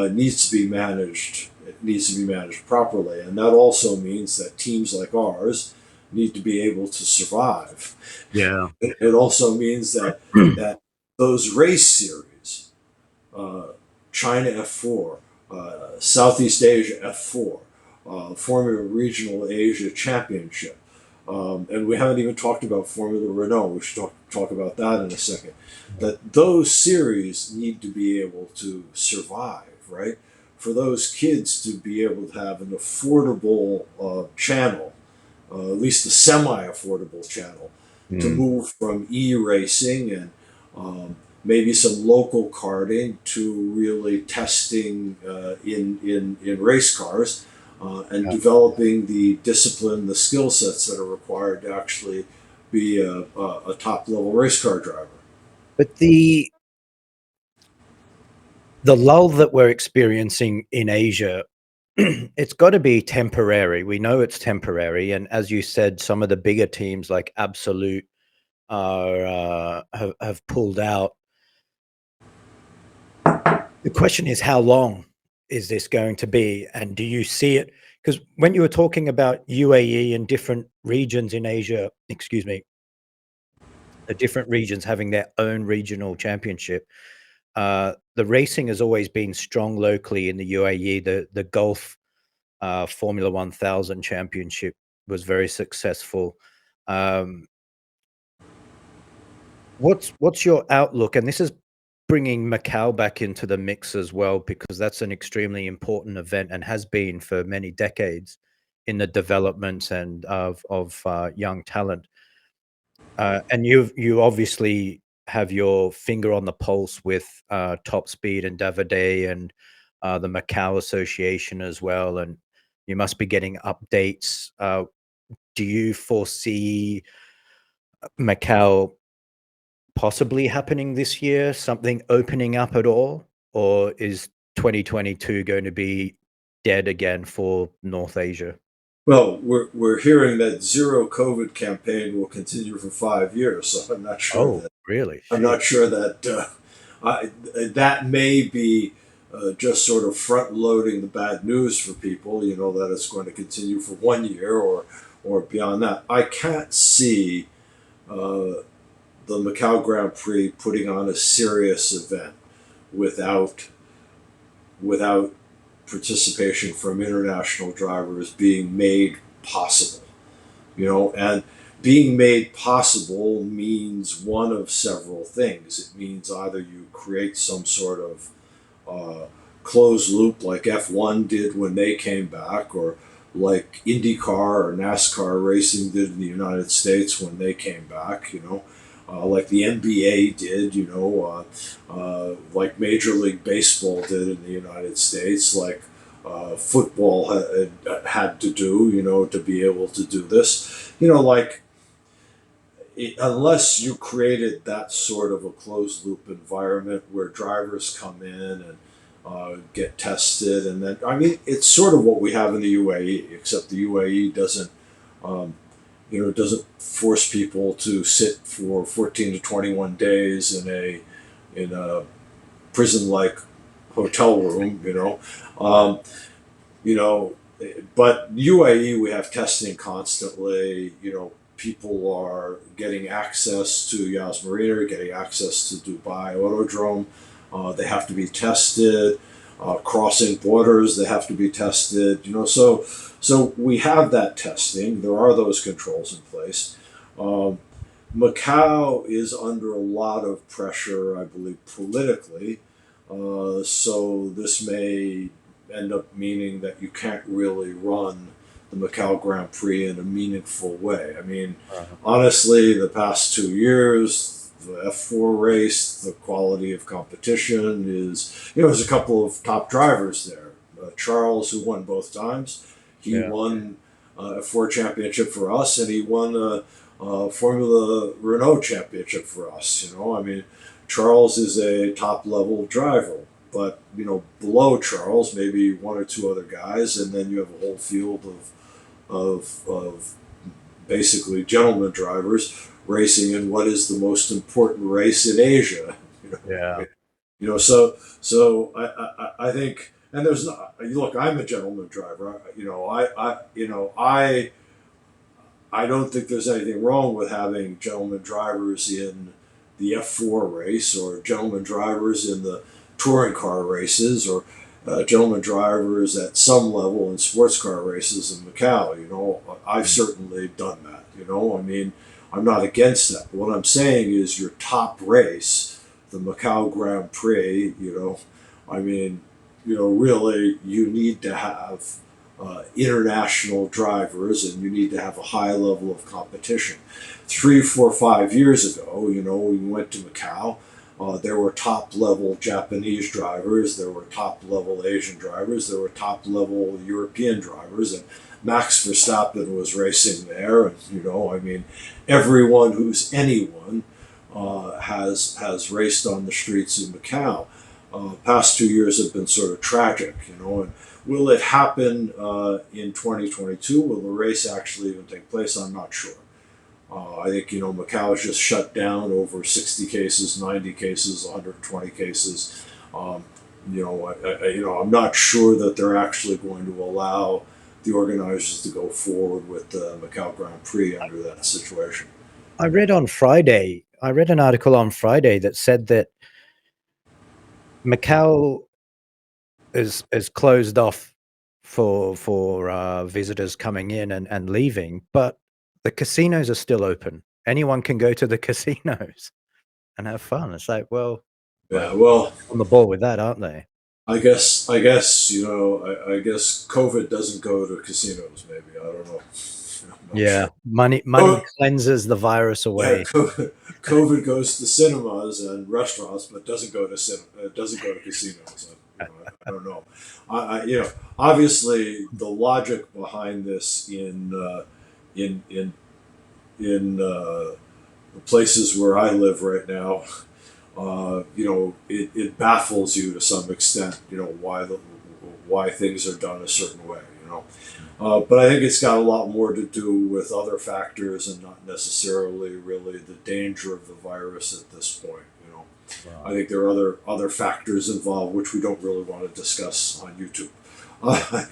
S2: needs to be managed. It needs to be managed properly, and that also means that teams like ours need to be able to survive.
S1: Yeah.
S2: It also means that those race series uh, China F4, Southeast Asia F4, Formula Regional Asia Championship. And we haven't even talked about Formula Renault. We should talk about that in a second. That those series need to be able to survive, right? For those kids to be able to have an affordable channel, at least a semi-affordable channel, to
S1: Mm.
S2: move from e-racing and um, maybe some local karting to really testing in race cars and
S1: Yeah.
S2: developing the discipline, the skill sets that are required to actually be a top level race car driver.
S1: But the lull that we're experiencing in Asia, it's got to be temporary. We know it's temporary, and as you said, some of the bigger teams like Absolute are have pulled out. The question is, how long is this going to be, and do you see it? Because when you were talking about UAE and different regions in Asia, excuse me, the different regions having their own regional championship, the racing has always been strong locally in the UAE. The Gulf Formula 1000 championship was very successful. Um, what's your outlook? And this is bringing Macau back into the mix as well, because that's an extremely important event and has been for many decades in the development and of young talent. And you obviously have your finger on the pulse with Top Speed and Davide and the Macau Association as well, and you must be getting updates. Do you foresee Macau possibly happening this year? Something opening up at all, or is 2022 going to be dead again for North Asia?
S2: Well, we're hearing that zero COVID campaign will continue for 5 years, so
S1: Oh, really?
S2: I'm
S1: Gee.
S2: not sure that that may be just sort of front loading the bad news for people. You know that it's going to continue for 1 year or beyond that. I can't see uh, the Macau Grand Prix putting on a serious event without without participation from international drivers being made possible. You know, and being made possible means one of several things. It means either you create some sort of closed loop like F1 did when they came back, or like IndyCar or NASCAR racing did in the United States when they came back, you know, like the NBA did, you know, like Major League Baseball did in the United States, like football had to do, you know, to be able to do this. You know, like unless you created that sort of a closed loop environment where drivers come in and get tested, and then I mean it's sort of what we have in the UAE, except the UAE doesn't, um, you know, doesn't force people to sit for 14 to 21 days in a prison like hotel room, you know, but UAE, we have testing constantly. You know, people are getting access to Yas Marina, getting access to Dubai Autodrome. They have to be tested. Crossing borders, they have to be tested. You know, so we have that testing. There are those controls in place. Um, Macau is under a lot of pressure, I believe, politically. So this may end up meaning that you can't really run the Macau Grand Prix in a meaningful way. I mean,
S1: Right.
S2: honestly, the past 2 years, the F4 race, the quality of competition is, you know, there's a couple of top drivers there. Charles, who won both times, he
S1: Yeah.
S2: won a F4 championship for us, and he won a Formula Renault championship for us. You know, I mean, Charles is a top level driver, but you know, below Charles, maybe one or two other guys, and then you have a whole field of basically gentleman drivers racing in what is the most important race in Asia. You
S1: Yeah.
S2: know, you know, so I think, and there's not. Look, I'm a gentleman driver. You know, I don't think there's anything wrong with having gentlemen drivers in the F4 race or gentlemen drivers in touring car races or gentleman drivers at some level in sports car races in Macau. I've certainly done that. I mean, I'm not against that. But what I'm saying is your top race, the Macau Grand Prix, I mean, really, you need to have international drivers and you need to have a high level of competition. 3, 4, 5 years ago, we went to Macau. There were top level Japanese drivers, there were top level Asian drivers, there were top level European drivers, and Max Verstappen was racing there. And I mean, everyone who's anyone has raced on the streets of Macau. Past 2 years have been sort of tragic, and will it happen in 2022? Will the race actually even take place? I'm not sure. I think Macau is just shut down over 60 cases, 90 cases, 120 cases. I'm not sure that they're actually going to allow the organizers to go forward with the Macau Grand Prix under that situation.
S1: I read an article on Friday that said that Macau is closed off for visitors coming in and leaving, but the casinos are still open. Anyone can go to the casinos and have fun. It's like, well,
S2: Yeah, well,
S1: on the ball with that, aren't they?
S2: I guess COVID doesn't go to casinos. Maybe I don't know. I'm not
S1: Yeah,
S2: sure.
S1: money cleanses the virus
S2: Yeah,
S1: away.
S2: COVID goes to cinemas and restaurants, but doesn't go to doesn't go to casinos. I don't know. Obviously, the logic behind this in in the places where I live right now, it baffles you to some extent. Why things are done a certain way. But I think it's got a lot more to do with other factors and not necessarily really the danger of the virus at this point. I
S1: Wow.
S2: think there are other factors involved which we don't really want to discuss on YouTube.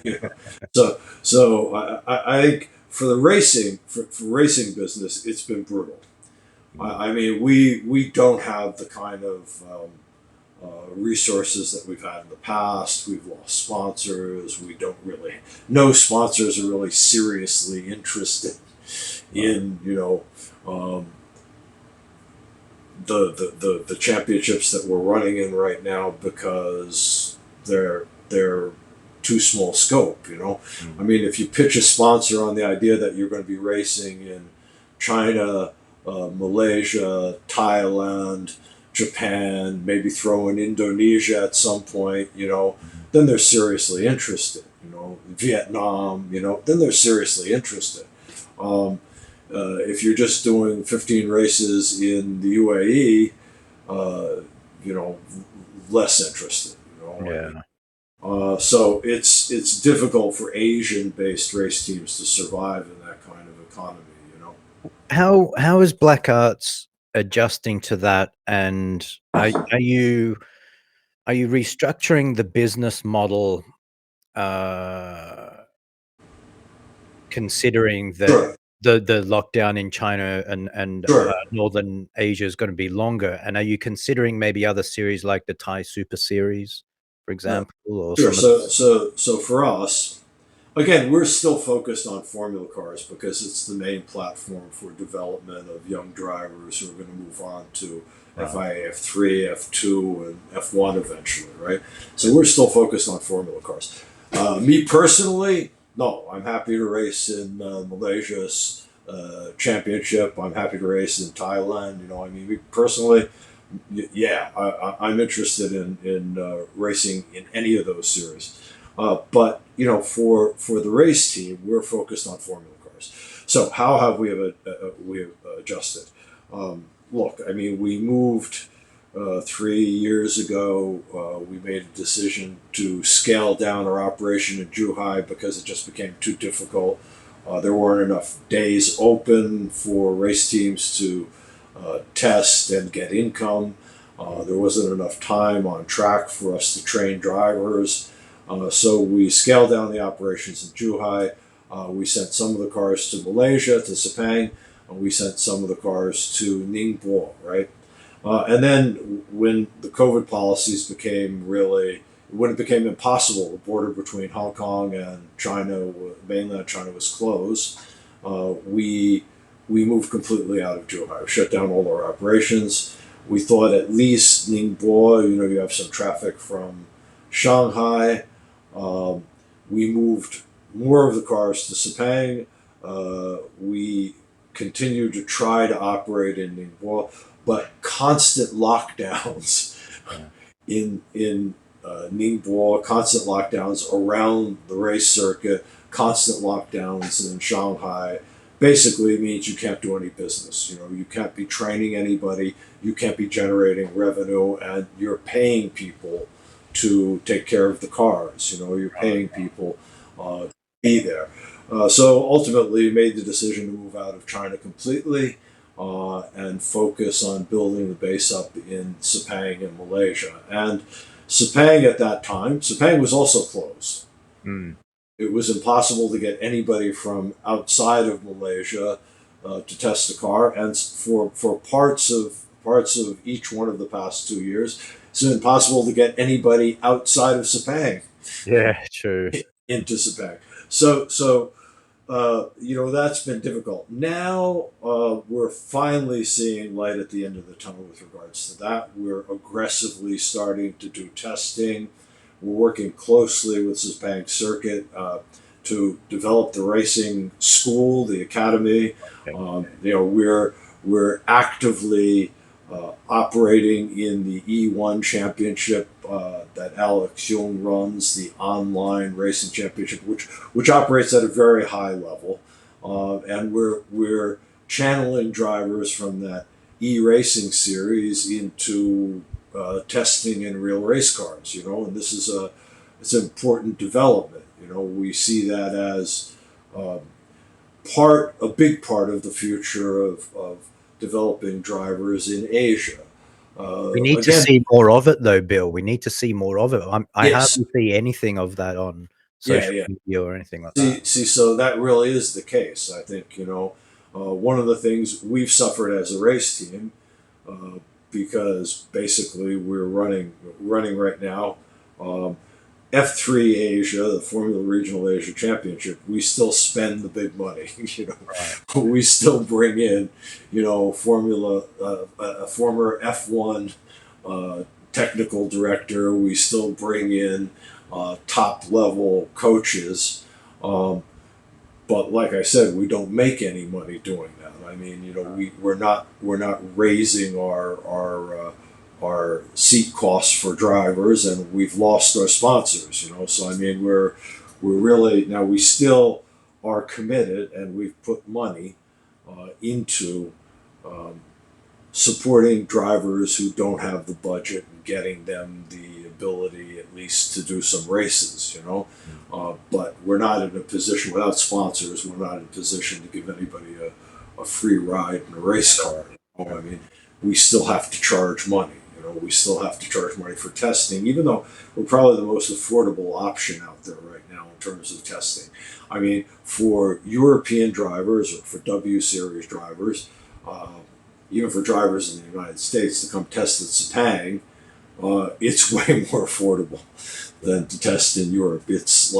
S2: You know, so I think for the for racing business, it's been brutal. I mean, we don't have the kind of resources that we've had in the past. We've lost sponsors. We don't really, no sponsors are really seriously interested
S1: Wow.
S2: in the championships that we're running in right now because they're too small scope. I
S1: Mm.
S2: mean, if you pitch a sponsor on the idea that you're going to be racing in China, Malaysia, Thailand, Japan, maybe throw in Indonesia at some point,
S1: Mhm.
S2: then they're seriously interested. Vietnam, then they're seriously interested. Um, if you're just doing 15 races in the UAE, uh, you know, less interested. I mean,
S1: Yeah.
S2: so it's difficult for Asian-based race teams to survive in that kind of economy.
S1: How is BlackArts adjusting to that? And are you restructuring the business model, uh, considering that
S2: Sure,
S1: the lockdown in China and
S2: sure.
S1: Northern Asia is gonna be longer? And are you considering maybe other series like the Thai Super Series, for
S2: Uh,
S1: example, or
S2: sure.
S1: some of
S2: So for us, again, we're still focused on formula cars because it's the main platform for development of young drivers who are going to move on to
S1: right.
S2: FIA F3, F2, and F1 eventually, right? So we're still focused on formula cars. Me personally, no, I'm happy to race in Malaysia's championship. I'm happy to race in Thailand. I mean, me personally, yeah, I'm interested in racing in any of those series. But for the race team, we're focused on formula cars. So how have we have adjusted? Look, I mean, we moved 3 years ago. We made a decision to scale down our operation in Zhuhai because it just became too difficult. There weren't enough days open for race teams to test and get income. There wasn't enough time on track for us to train drivers. So we scaled down the operations in Zhuhai. We sent some of the cars to Malaysia, to Sepang. We sent some of the cars to Ningbo, right? And then when the COVID policies when it became impossible, the border between Hong Kong and China, mainland China, was closed. We moved completely out of Zhuhai. We shut down all our operations. We thought at least Ningbo, you have some traffic from Shanghai. Um, we moved more of the cars to Sepang. We continued to try to operate in Ningbo, but constant lockdowns
S1: Yeah.
S2: in Ningbo, constant lockdowns around the race circuit, constant lockdowns in Shanghai. Basically means you can't do any business. You can't be training anybody, you can't be generating revenue, and you're paying people to take care of the cars. You're paying people to be there. So ultimately, we made the decision to move out of China completely and focus on building the base up in Sepang in Malaysia. And Sepang at that time, Sepang was also closed.
S1: Mm.
S2: It was impossible to get anybody from outside of Malaysia to test the car, and for parts of each one of the past 2 years, it's impossible to get anybody outside of Sepang
S1: Yeah, true.
S2: into Sepang. So that's been difficult. Now we're finally seeing light at the end of the tunnel with regards to that. We're aggressively starting to do testing. We're working closely with Sepang Circuit to develop the racing school, the academy.
S1: Okay.
S2: We're actively operating in the E1 championship that Alex Young runs, the online racing championship, which operates at a very high level, and we're channeling drivers from that e-racing series into testing in real race cars. And this is it's an important development. We see that as um, a big part of the future of developing drivers in Asia.
S1: We need to
S2: Again,
S1: see more of it, though, Bill. We need to see more of it. I
S2: yes,
S1: hardly see anything of that on
S2: yeah,
S1: social
S2: yeah.
S1: media or anything like that.
S2: See, so that really is the case. I think one of the things we've suffered as a race team, uh, because basically we're running right now. Um, F3 Asia, the Formula Regional Asia Championship, we still spend the big money.
S1: Right.
S2: We still bring in, Formula, a former F1 technical director. We still bring in top level coaches. Um, but like I said, we don't make any money doing that. I mean, we're not raising our seat costs for drivers, and we've lost our sponsors. So I mean, we're really now we still are committed, and we've put money into um, supporting drivers who don't have the budget and getting them the ability at least to do some races. But we're not in a position without sponsors. We're not in a position to give anybody a free ride in a race car. I mean, we still have to charge money. We still have to charge money for testing, even though we're probably the most affordable option out there right now in terms of testing. I mean, for European drivers or for W Series drivers, uh, even for drivers in the United States to come test at Sepang, it's way more affordable than to test in Europe. It's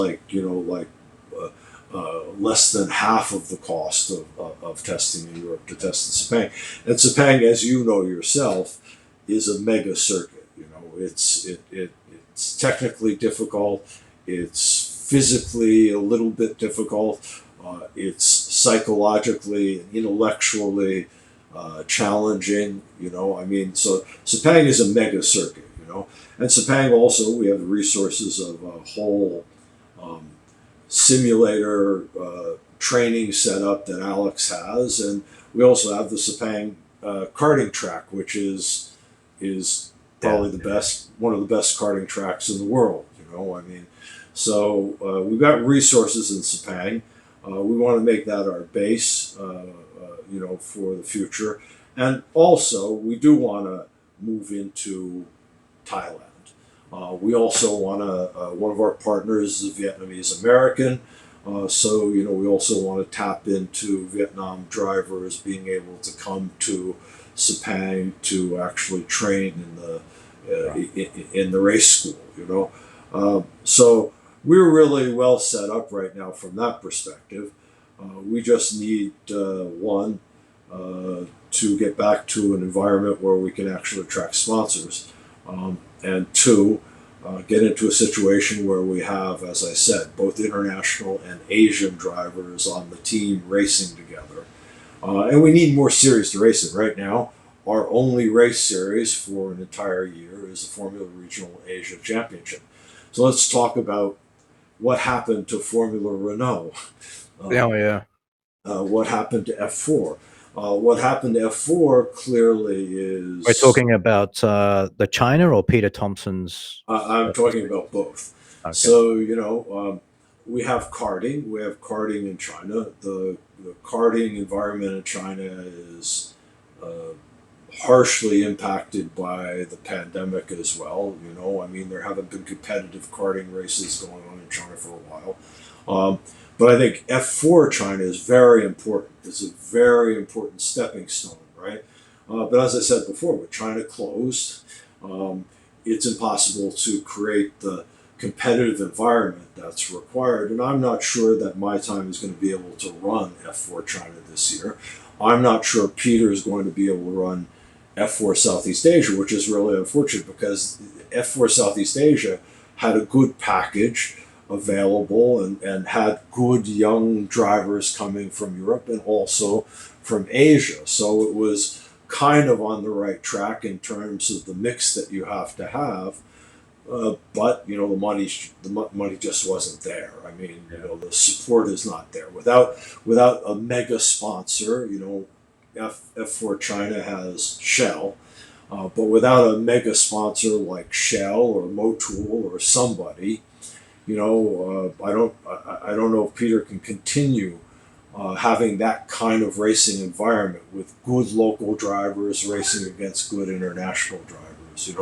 S2: uh, less than half of the cost of testing in Europe to test in Sepang. And Sepang, as you know yourself, is a mega circuit. It's technically difficult. It's physically a little bit difficult. It's psychologically and intellectually challenging. I mean, so Sepang is a mega circuit. And Sepang also we have the resources of a whole um, simulator training setup that Alex has, and we also have the Sepang karting track, which is
S1: Yeah.
S2: probably one of the best karting tracks in the world. I mean, so we've got resources in Sepang. We want to make that our base, for the future, and also we do want to move into Thailand. We also want to. One of our partners is a Vietnamese American, so we also want to tap into Vietnam drivers being able to come to Sepang to actually train
S1: Right.
S2: in the race school. So we're really well set up right now from that perspective. We just need one to get back to an environment where we can actually attract sponsors, and two, get into a situation where we have, as I said, both international and Asian drivers on the team racing together. And we need more series to race in. Right now, our only race series for an entire year is the Formula Regional Asia Championship. So let's talk about what happened to Formula Renault.
S1: Oh,
S2: Um,
S1: yeah.
S2: what happened to F4? What happened to F4 clearly
S1: We're
S2: is
S1: talking about the China or Peter Thompson's
S2: I'm talking
S1: history.
S2: about both.
S1: Okay.
S2: So, we have karting. We have karting in China. The karting environment in China is uh, harshly impacted by the pandemic as well. I mean, there haven't been competitive karting races going on in China for a while. But I think F4 China is very important. It's a very important stepping stone, right? But as I said before, with China closed, um, it's impossible to create the competitive environment that's required. And I'm not sure that my time is going to be able to run F4 China this year. I'm not sure Peter is going to be able to run F4 Southeast Asia, which is really unfortunate because F4 Southeast Asia had a good package available and had good young drivers coming from Europe and also from Asia. So it was kind of on the right track in terms of the mix that you have to have. But the money just wasn't there. I mean,
S1: Yeah.
S2: the support is not there. Without a mega sponsor, F4 China has Shell, but without a mega sponsor like Shell or Motul or somebody, I don't know if Peter can continue having that kind of racing environment with good local drivers racing against good international drivers.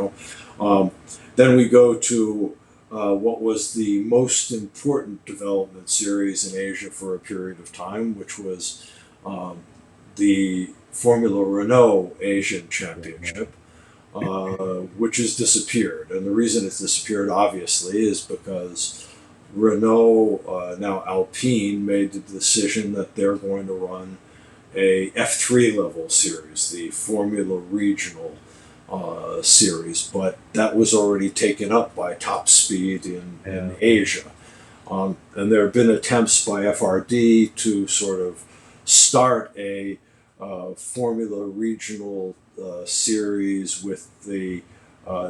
S2: Then we go to what was the most important development series in Asia for a period of time, which was um, the Formula Renault Asian
S1: Yeah.
S2: Championship, which has disappeared. And the reason it's disappeared, obviously, is because Renault, now Alpine, made the decision that they're going to run a F3 level series, the Formula Regional series, but that was already taken up by Top Speed in
S1: Yeah.
S2: Asia. And there have been attempts by FRD to sort of start a Formula Regional series with the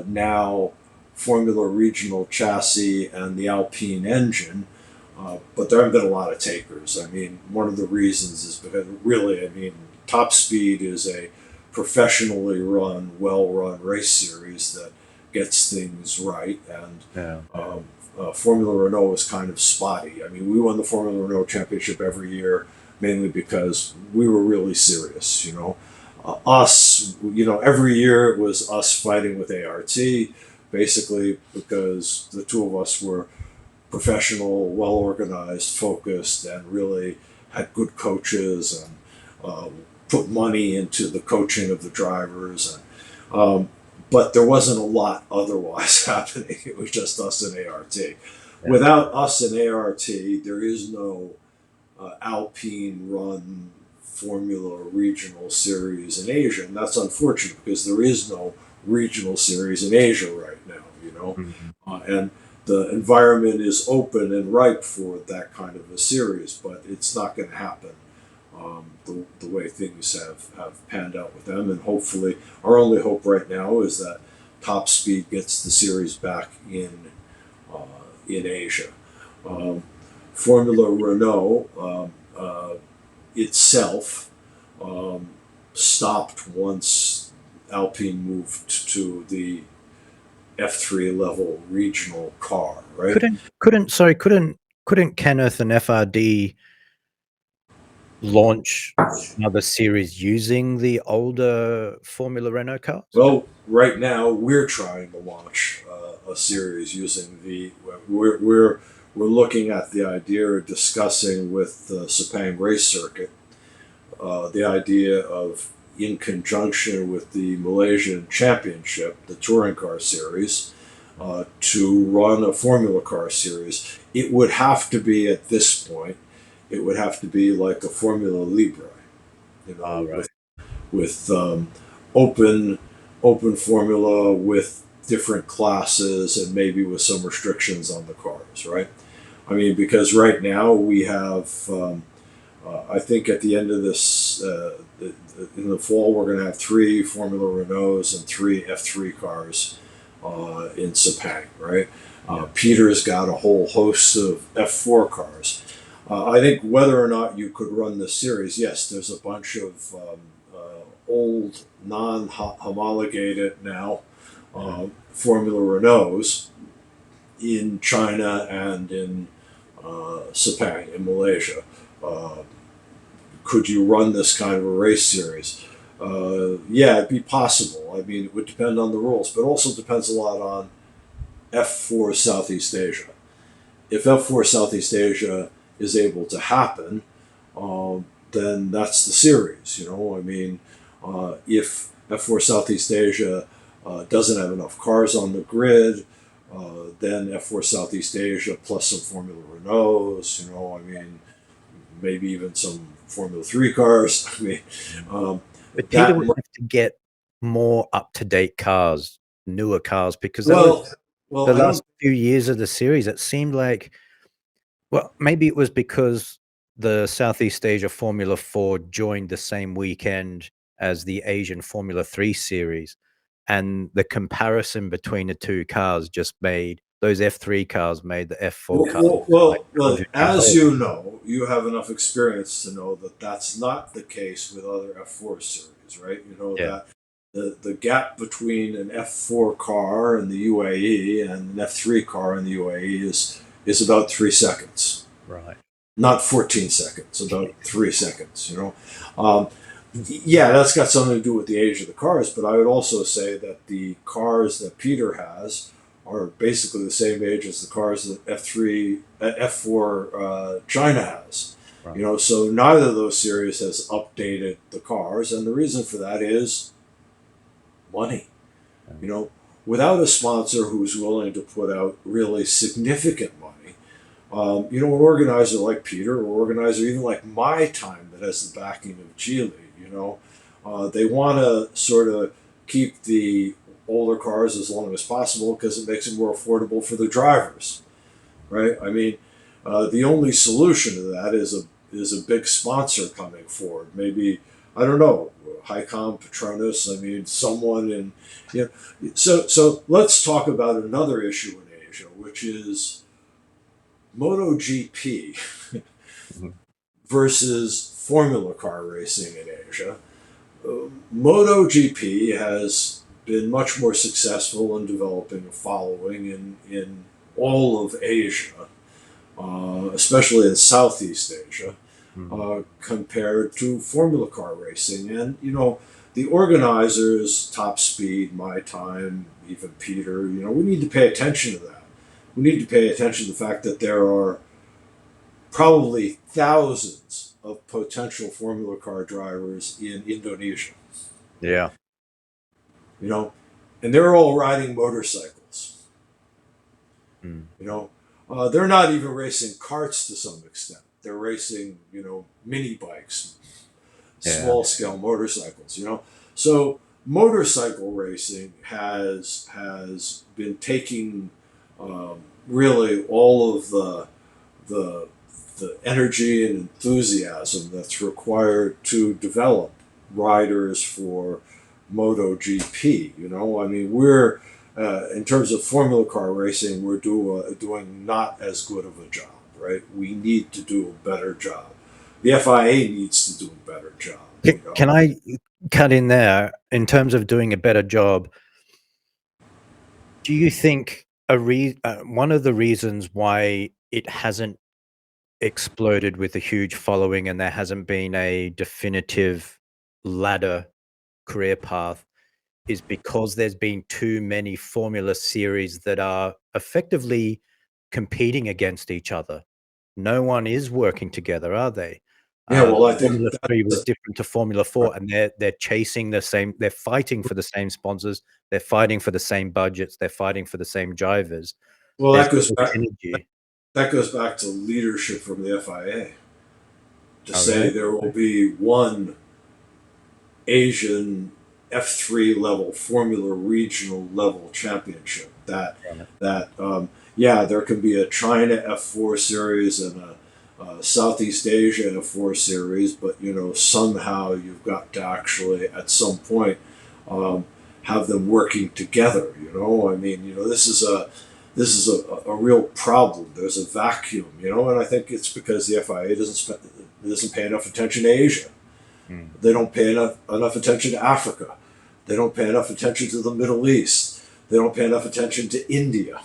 S2: now Formula Regional chassis and the Alpine engine. But there haven't been a lot of takers. I mean, one of the reasons is because really, I mean, Top Speed is a professionally run, well run race series that gets things right. And
S1: Yeah.
S2: Formula Renault is kind of spotty. I mean, we won the Formula Renault championship every year mainly because we were really serious. Every year it was us fighting with ART, basically because the two of us were professional, well organized, focused, and really had good coaches and put money into the coaching of the drivers. But there wasn't a lot otherwise happening. It was just us and ART.
S1: Yeah.
S2: Without us and ART, there is no Alpine run Formula Regional Series in Asia, and that's unfortunate because there is no regional series in Asia right now.
S1: Mhm.
S2: And the environment is open and ripe for that kind of a series, but it's not going to happen the way things have panned out with them. And hopefully, our only hope right now is that Top Speed gets the series back uh, in Asia. Um, Formula Renault itself um, stopped once Alpine moved to the F3 level regional car, right?
S1: Couldn't Kenneth and FRD launch another series using the older Formula Renault cars?
S2: Well, right now we're trying to launch a series using we're looking at the idea or discussing with the Sepang race circuit the idea of in conjunction with the Malaysian Championship, the touring car series, to run a Formula Car series. It would have to be at this point. It would have to be like a Formula Libre,
S1: All right.
S2: with open open formula with different classes and maybe with some restrictions on the cars, right? I mean, because right now we have, I think at the end of this, in the fall, we're going to have 3 Formula Renaults and 3 F3 cars in Sepang, right?
S1: Yeah.
S2: Peter's got a whole host of F4 cars. I think whether or not you could run this series, yes, there's a bunch of old, non-homologated now Formula Renaults in China and in Sepang in Malaysia. Uh, could you run this kind of a race series? Yeah, it'd be possible. I mean, it would depend on the rules, but also depends a lot on F4 Southeast Asia. If F4 Southeast Asia is able to happen, then that's the series. I mean, if F4 Southeast Asia doesn't have enough cars on the grid, then F4 Southeast Asia plus some Formula Renaults. I mean, maybe even some Formula 3 cars. I mean,
S1: But Peter
S2: that.
S1: would have to get more up-to-date cars, newer cars, because that
S2: Well,
S1: was
S2: well,
S1: the
S2: I don't.
S1: last few years of the series. It seemed like, well, maybe it was because the Southeast Asia Formula 4 joined the same weekend as the Asian Formula 3 series, and the comparison between the 2 cars just made those F3 cars made the F4 cars like
S2: Well,
S1: 100 years
S2: as
S1: old.
S2: you know, you have enough experience to know that that's not the case with other F4 series, right? You know
S1: Yeah,
S2: that the gap between an F4 car in the UAE and an F3 car in the UAE is about 3 seconds,
S1: right.
S2: not 14 seconds, about 3 seconds. Yeah, that's got something to do with the age of the cars, but I would also say that the cars that Peter has are basically the same age as the cars that F4 China has.
S1: Right.
S2: So neither of those series has updated the cars, and the reason for that is money. You know, Without a sponsor who's willing to put out really significant money, an organizer like Peter, or organizer even like my time that has the backing of Geely, they want to sort of keep the older cars as long as possible because it makes it more affordable for the drivers, right? I mean, the only solution to that is a big sponsor coming forward. Maybe, I don't know, Hycom, Petronas. I mean, someone in you So let's talk about another issue in Asia, which is MotoGP
S1: Mhm.
S2: versus Formula Car racing in Asia. MotoGP has been much more successful in developing a following in all of Asia, especially in Southeast Asia,
S1: Mhm.
S2: compared to Formula Car racing. And, the organizers, Top Speed, My Time, even Peter, we need to pay attention to that. We need to pay attention to the fact that there are probably thousands of potential Formula Car drivers in Indonesia,
S1: Yeah.
S2: you know, and they're all riding motorcycles.
S1: Mm.
S2: They're not even racing karts to some extent. They're racing, mini bikes,
S1: Yeah.
S2: small scale motorcycles. So motorcycle racing has been taking really all of the the energy and enthusiasm that's required to develop riders for MotoGP. I mean, we're in terms of Formula Car racing, we're doing not as good of a job, right? We need to do a better job. The FIA needs to do a better job.
S1: Can I cut in there? In terms of doing a better job, do you think one of the reasons why it hasn't exploded with a huge following and there hasn't been a definitive ladder career path is because there's been too many formula series that are effectively competing against each other? No one is working together, are they?
S2: Yeah, well, I think
S1: Formula 3 was
S2: that's
S1: different to Formula 4, and they're chasing the same. They're fighting for the same sponsors. They're fighting for the same budgets. They're fighting for the same drivers.
S2: well,
S1: There's
S2: that goes
S1: no
S2: back.
S1: synergy.
S2: That goes back to leadership from the FIA to
S1: All
S2: say
S1: right.
S2: there will be one Asian F3 level Formula regional level championship. Yeah, there can be a China F4 series and a Southeast Asia F4 series, but somehow you've got to actually at some point um, have them working together. I mean, this is a real problem. There's a vacuum, and I think it's because the FIA doesn't pay enough attention to Asia.
S1: Mm.
S2: They don't pay enough attention to Africa. They don't pay enough attention to the Middle East. They don't pay enough attention to India.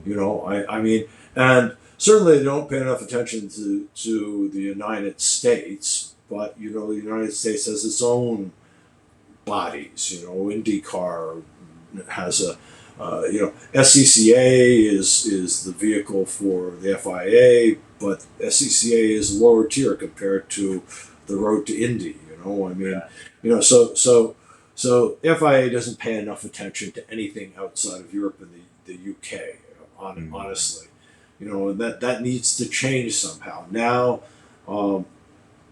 S1: Mm.
S2: I mean, and certainly they don't pay enough attention to the United States. But the United States has its own bodies. IndyCar has a SCCA is the vehicle for the FIA, but SCCA is lower tier compared to the road to Indy. I mean,
S1: Yeah.
S2: so FIA doesn't pay enough attention to anything outside of Europe and the UK.
S1: Mm.
S2: Honestly, and that needs to change somehow. Now, um,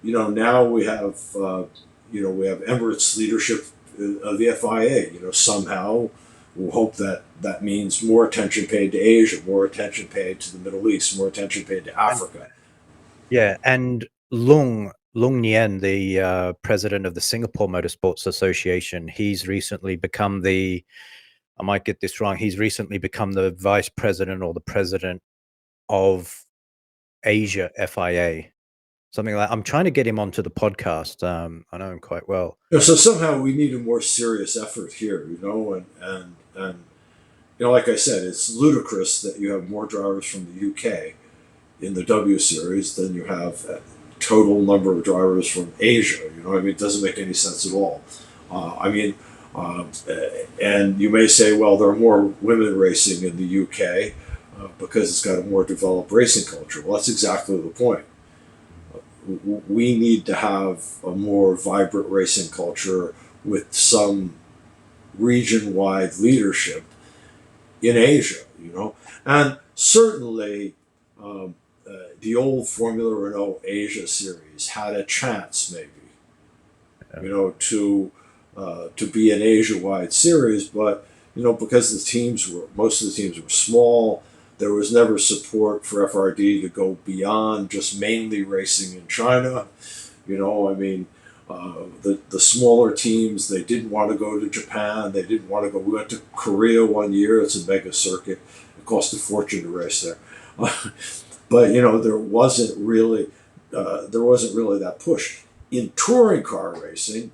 S2: now we have Emirates leadership of the FIA. Somehow we'll hope that means more attention paid to Asia, more attention paid to the Middle East, more attention paid to
S1: And
S2: Africa.
S1: yeah, and Lung Nian, the president of the Singapore Motorsports Association, he's recently become the. I might get this wrong. He's recently become the vice president or the president of Asia FIA, something like. I'm trying to get him onto the podcast. I know him quite well.
S2: So somehow we need a more serious effort here, and like I said, it's ludicrous that you have more drivers from the UK in the W Series than you have a total number of drivers from Asia. I mean, it doesn't make any sense at all. I mean, uh, and you may say, well, there are more women racing in the UK because it's got a more developed racing culture. Well, that's exactly the point. We need to have a more vibrant racing culture with some region-wide leadership in Asia, and certainly the old Formula Renault Asia series had a chance, maybe, to be an Asia-wide series, but because most of the teams were small, there was never support for FRD to go beyond just mainly racing in China. I mean, the smaller teams, they didn't want to go to Japan. They didn't want to go. We went to Korea one year. It's a mega circuit. It cost a fortune to race there, but there wasn't really that push in touring car racing.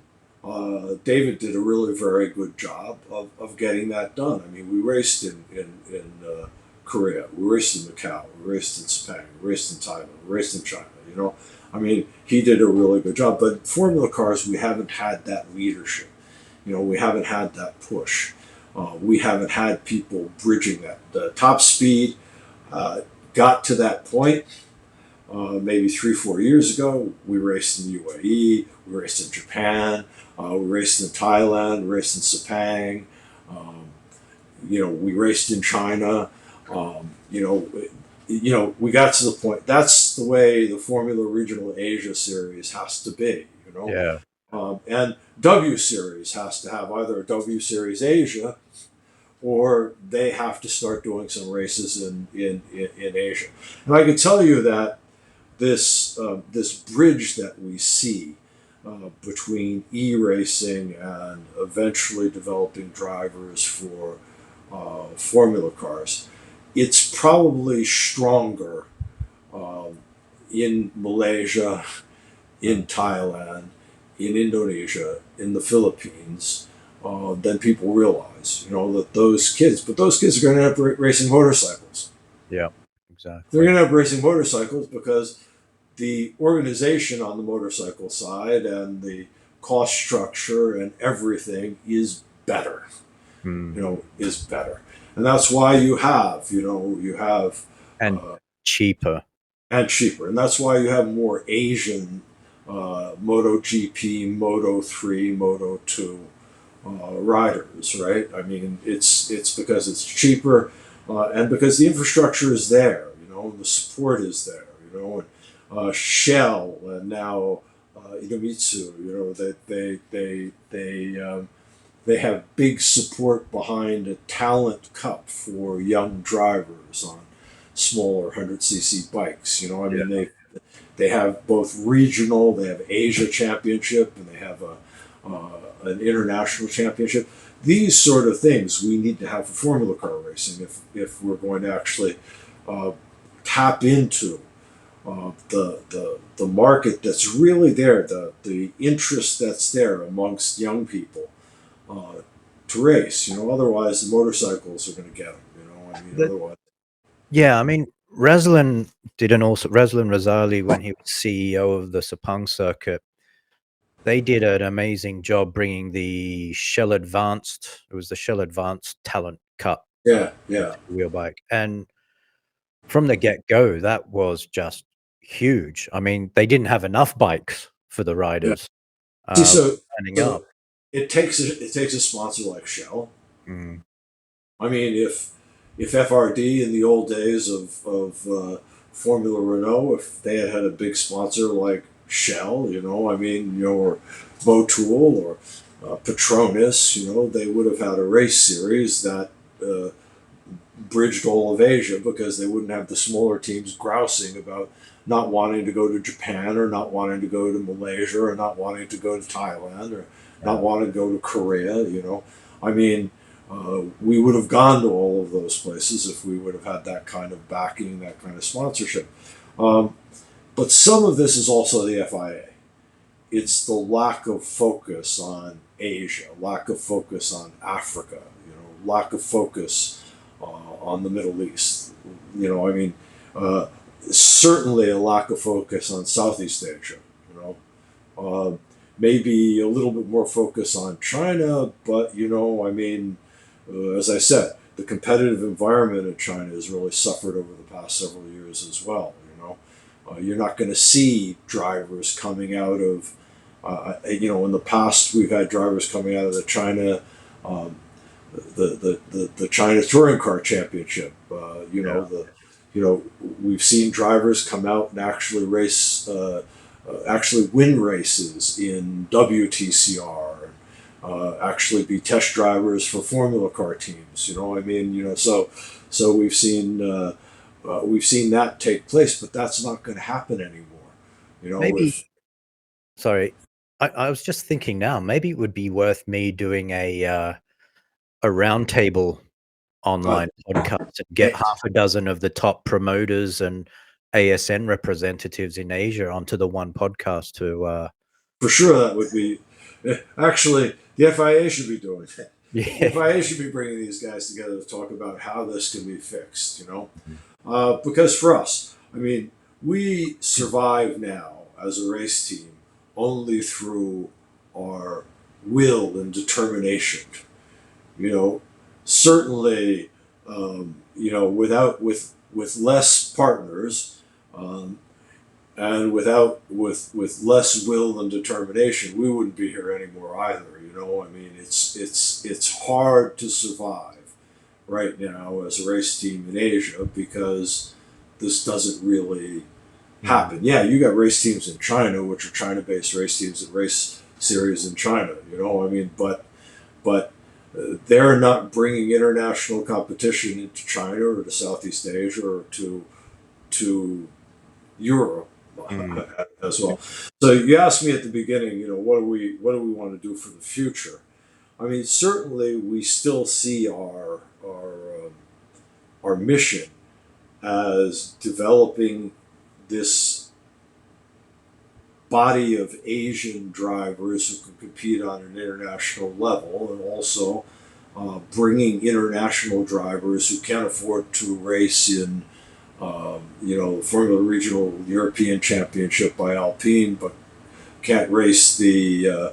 S2: David did a really very good job of getting that done. I mean, we raced in Korea, we raced in Macau, we raced in Spain, we raced in Thailand, we raced in China. I mean, he did a really good job. But Formula cars, we haven't had that leadership. We haven't had that push. We haven't had people bridging that. The top speed uh, got to that point maybe 3-4 years ago. We raced in the UAE, we raced in Japan, we raced in Thailand, we raced in Sepang. Um, we raced in China. Um, you know, we got to the point. That's the way the Formula Regional Asia Series has to be.
S1: Yeah.
S2: And W Series has to have either a W Series Asia or they have to start doing some races in Asia. And I can tell you that this bridge that we see between e-racing and eventually developing drivers for formula cars, it's probably stronger um, in Malaysia, in Thailand, in Indonesia, in the Philippines than people realize. That those kids are going to end up racing motorcycles.
S1: Yeah.
S2: They're
S1: Exactly.
S2: going to end up racing motorcycles because the organization on the motorcycle side and the cost structure and everything is better.
S1: Mm.
S2: Is better, and that's why you have
S1: And
S2: uh,
S1: cheaper.
S2: and cheaper, and that's why you have more Asian. MotoGP, Moto3, Moto2 riders, right? I mean, it's because it's cheaper, and because the infrastructure is there, and the support is there, and Shell and now Idemitsu, that they have big support behind a talent cup for young drivers on smaller 100cc bikes. I
S1: Yeah.
S2: mean, they have both regional, they have Asia Championship, and they have an international championship. These sort of things we need to have for Formula Car racing if we're going to actually uh, tap into the market that's really there, the interest that's there amongst young people uh, to race. Otherwise the motorcycles are going to get them. I mean,
S1: But
S2: otherwise.
S1: yeah, I mean, Razlan Razali, when he was CEO of the Sepang circuit, they did an amazing job bringing the Shell Advanced. It was the Shell Advanced Talent Cup
S2: Yeah, yeah,
S1: wheel bike, and from the get go, that was just huge. I mean, they didn't have enough bikes for the
S2: yeah.
S1: riders
S2: See,
S1: uh,
S2: so
S1: signing
S2: so
S1: up.
S2: it takes a sponsor like Shell.
S1: Mm,
S2: I mean, if FRD in the old days of Formula Renault, if they had had a big sponsor like Shell, I mean, or Motul or Petronas, they would have had a race series that uh, bridged all of Asia because they wouldn't have the smaller teams grousing about not wanting to go to Japan or not wanting to go to Malaysia or not wanting to go to Thailand or
S1: yeah.
S2: not wanting to go to Korea. I mean, we would have gone to all of those places if we would have had that kind of backing, that kind of sponsorship. Um, but some of this is also the FIA. It's the lack of focus on Asia, lack of focus on Africa, lack of focus on the Middle East. I mean, uh, certainly a lack of focus on Southeast Asia. You maybe a little bit more focus on China, but I mean, as I said, the competitive environment in China has really suffered over the past several years as well. You're not going to see drivers coming out of, in the past we've had drivers coming out of the China, um, the China Touring Car Championship.
S1: Yeah.
S2: We've seen drivers come out and actually race, actually win races in WTCR, actually be test drivers for Formula Car teams. I mean, so we've seen that take place, but that's not going to happen anymore. If
S1: Maybe, sorry, I was just thinking now, maybe it would be worth me doing a roundtable
S2: uh,
S1: online podcast and get half a dozen of the top promoters and ASN representatives in Asia onto the one podcast to
S2: for sure, that would be actually the FIA should be doing it. The
S1: yeah.
S2: FIA should be bringing these guys together to talk about how this can be fixed. Because for us, I mean, we survive now as a race team only through our will and determination. You know, certainly, with less partners, um, and with less will and determination, we wouldn't be here anymore either. I mean, it's hard to survive right now as a race team in Asia because this doesn't really
S1: Mm.
S2: happen. Yeah, you got race teams in China, which are China-based race teams and race series in China. I mean, but they're not bringing international competition into China or to Southeast Asia or to Europe
S1: Mm.
S2: as well. So you asked me at the beginning, what do we want to do for the future? I mean, certainly we still see our mission as developing this body of Asian drivers who can compete on an international level, and also bringing international drivers who can't afford to race in, Formula Regional European Championship by Alpine, but can't race the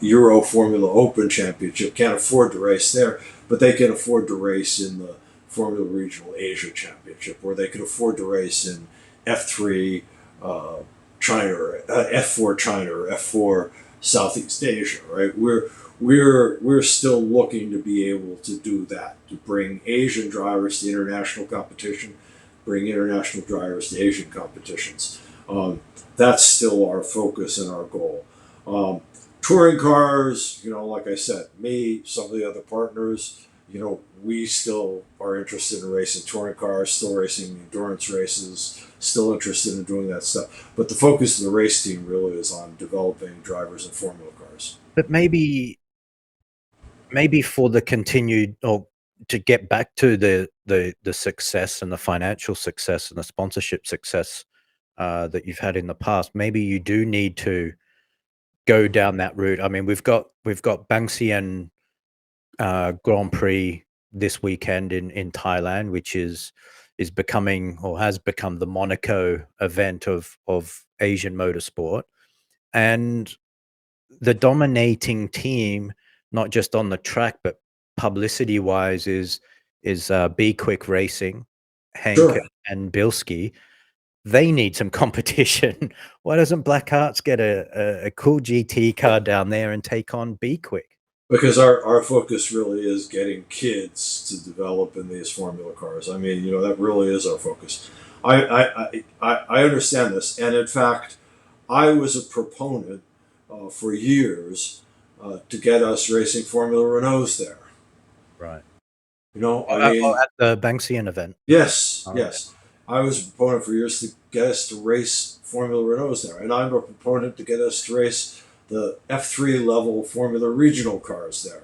S2: Euro Formula Open Championship, can't afford to race there, but they can afford to race in the Formula Regional Asia Championship, or they can afford to race in F3 uh, China, or F4 China, or F4 Southeast Asia, right? We're still looking to be able to do that, to bring Asian drivers to international competition, bring international drivers to Asian competitions. That's still our focus and our goal. Um, Touring cars, like I said, me, some of the other partners, we still are interested in racing touring cars, still racing endurance races, still interested in doing that stuff. But the focus of the race team really is on developing drivers in Formula cars.
S1: But maybe for the continued, or to get back to the success and the financial success and the sponsorship success that you've had in the past, maybe you do need to go down that route. I mean, we've got Bangsian Grand Prix this weekend in Thailand, which is becoming, or has become, the Monaco event of Asian motorsport. And the dominating team, not just on the track, but publicity wise, is Be Quick Racing, Hank
S2: Sure.
S1: and Bilski. They need some competition. Why doesn't BlackArts get a cool GT car down there and take on Be Quick?
S2: Because our focus really is getting kids to develop in these formula cars. I mean, that really is our focus. I understand this, and in fact, I was a proponent for years to get us racing Formula Renaults there.
S1: Right.
S2: I mean,
S1: At the Banksian event.
S2: yes,
S1: Oh, okay.
S2: yes. I was a proponent for years to get us to race Formula Renaults there, and I'm a proponent to get us to race the F3 level Formula regional cars there.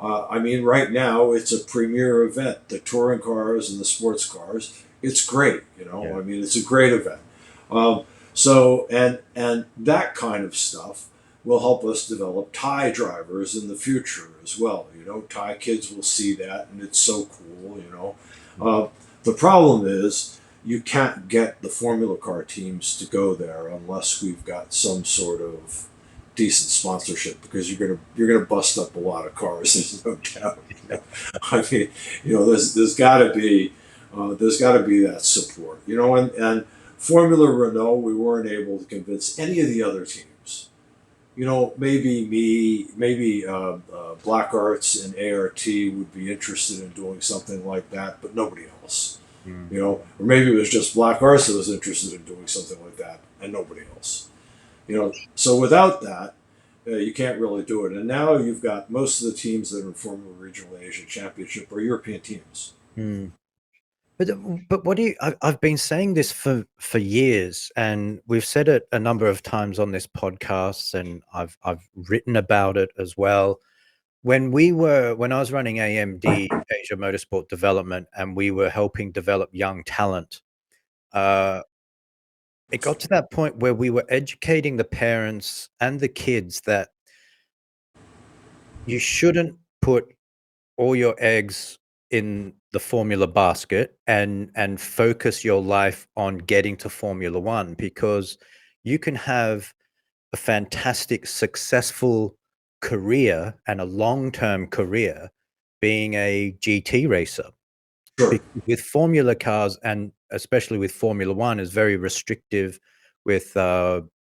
S2: I mean, right now it's a premier event. The touring cars and the sports cars, it's great.
S1: Yeah.
S2: I mean, it's a great event. So that kind of stuff will help us develop Thai drivers in the future as well. Thai kids will see that, and it's so cool. The problem is you can't get the Formula Car teams to go there unless we've got some sort of decent sponsorship, because you're gonna bust up a lot of cars. There's no doubt. I mean, there's got to be that support. And Formula Renault, we weren't able to convince any of the other teams. Maybe maybe BlackArts and ART would be interested in doing something like that, but nobody else.
S1: Mm.
S2: Or maybe it was just BlackArts that was interested in doing something like that, and nobody else. So without that, you can't really do it. And now you've got most of the teams that are in Formula Regional Asia Championship are European teams.
S1: Mm. But what do you? I've been saying this for years, and we've said it a number of times on this podcast, and I've written about it as well. When I was running AMD, Asia Motorsport Development, and we were helping develop young talent, uh, it got to that point where we were educating the parents and the kids that you shouldn't put all your eggs in the formula basket and focus your life on getting to Formula One, because you can have a fantastic, successful career and a long-term career being a GT racer.
S2: Sure,
S1: With formula cars, and especially with Formula One, is very restrictive with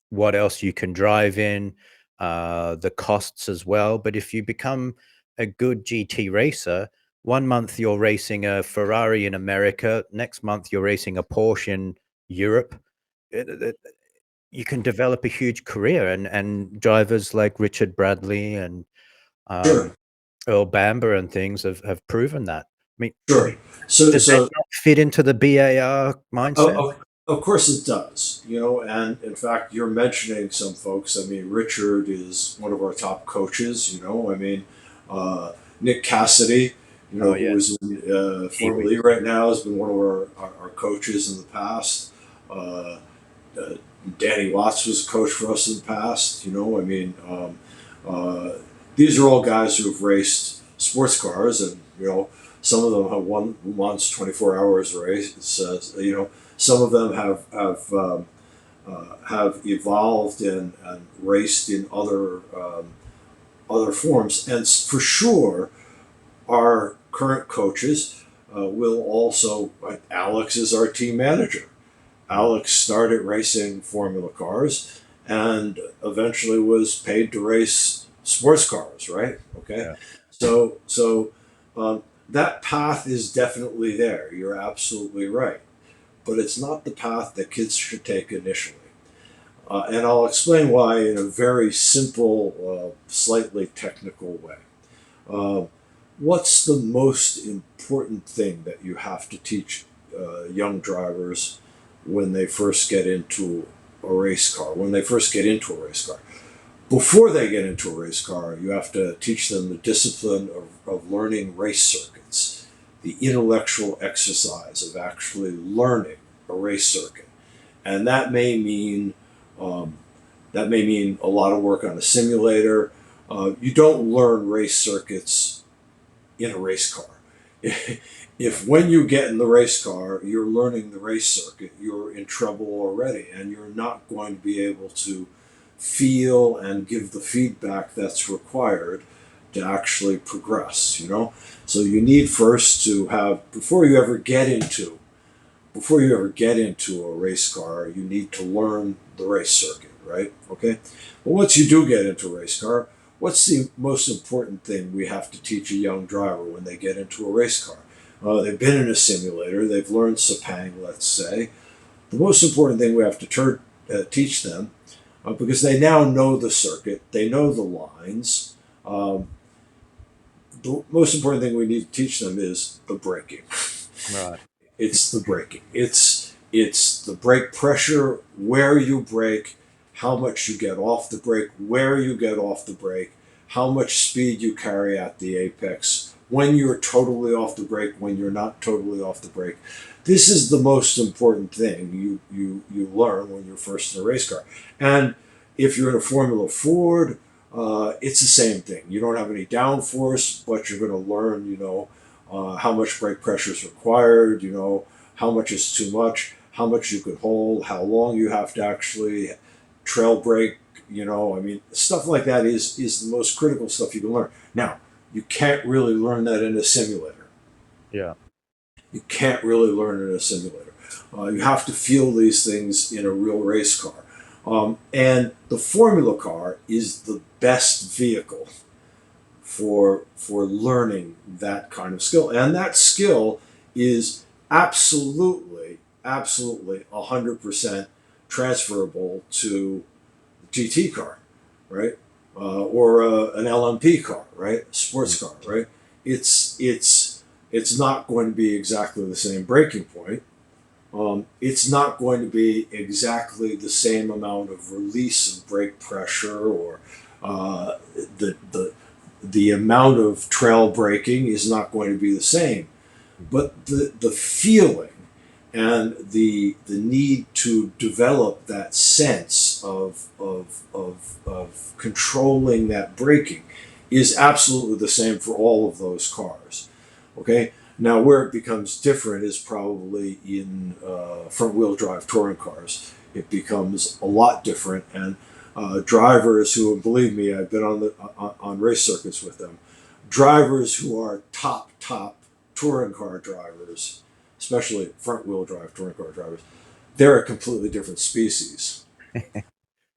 S1: what else you can drive in, the costs as well. But if you become a good GT racer, one month you're racing a Ferrari in America, next month you're racing a Porsche in Europe. You can develop a huge career, and drivers like Richard Bradley and um,
S2: sure,
S1: Earl Bamber and things have proven that. I mean,
S2: sure. So,
S1: does that
S2: so
S1: not fit into the BAR mindset?
S2: of course it does. And in fact, you're mentioning some folks. I mean, Richard is one of our top coaches. I mean, Nick Cassidy,
S1: Oh,
S2: who
S1: yeah.
S2: is in
S1: Kiwi.
S2: Formula E right now, has been one of our coaches in the past. Uh, uh, Danny Watts was a coach for us in the past. I mean, uh, these are all guys who have raced sports cars, and some of them have won once 24 hours race. Some of them have evolved and raced in other forms, and for sure, our current coaches will also. Alex is our team manager. Alex started racing Formula cars and eventually was paid to race sports cars, right? Okay.
S1: Yeah.
S2: So that path is definitely there. You're absolutely right. But it's not the path that kids should take initially. And I'll explain why in a very simple, slightly technical way. Uh, what's the most important thing that you have to teach young drivers when they first get into a race car? When they first get into a race car, before they get into a race car, you have to teach them the discipline of learning race circuits, the intellectual exercise of actually learning a race circuit, and um, that may mean a lot of work on a simulator. You don't learn race circuits in a race car. If when you get in the race car, you're learning the race circuit, you're in trouble already, and you're not going to be able to feel and give the feedback that's required to actually progress, you know? So you need first to have, before you ever get into a race car, you need to learn the race circuit, right? Okay. But once you do get into a race car, what's the most important thing we have to teach a young driver when they get into a race car? They've been in a simulator, they've learned Sepang, let's say. The most important thing we have to teach them, because they now know the circuit, they know the lines. Um, the most important thing we need to teach them is the braking.
S1: Right.
S2: It's the braking. It's the brake pressure, where you brake, how much you get off the brake, where you get off the brake, how much speed you carry at the apex, when you're totally off the brake, when you're not totally off the brake. This is the most important thing you learn when you're first in a race car. And if you're in a Formula Ford, it's the same thing. You don't have any downforce, but you're going to learn, how much brake pressure is required, how much is too much, how much you can hold, how long you have to actually trail brake, I mean, stuff like that is the most critical stuff you can learn. Now, you can't really learn that in a simulator.
S1: Yeah.
S2: You can't really learn it in a simulator. You have to feel these things in a real race car. And the Formula car is the best vehicle for learning that kind of skill. And that skill is absolutely 100% transferable to a GT car, right? Or an LMP car, right? Sports car, right? It's not going to be exactly the same braking point. It's not going to be exactly the same amount of release of brake pressure, or uh, the the amount of trail braking is not going to be the same. But the feeling and the need to develop that sense of controlling that braking is absolutely the same for all of those cars. Okay. Now, where it becomes different is probably in front wheel drive touring cars. It becomes a lot different, and drivers who, believe me, I've been on race circuits with them. Drivers who are top touring car drivers, especially front wheel drive touring car drivers, they're a completely different species.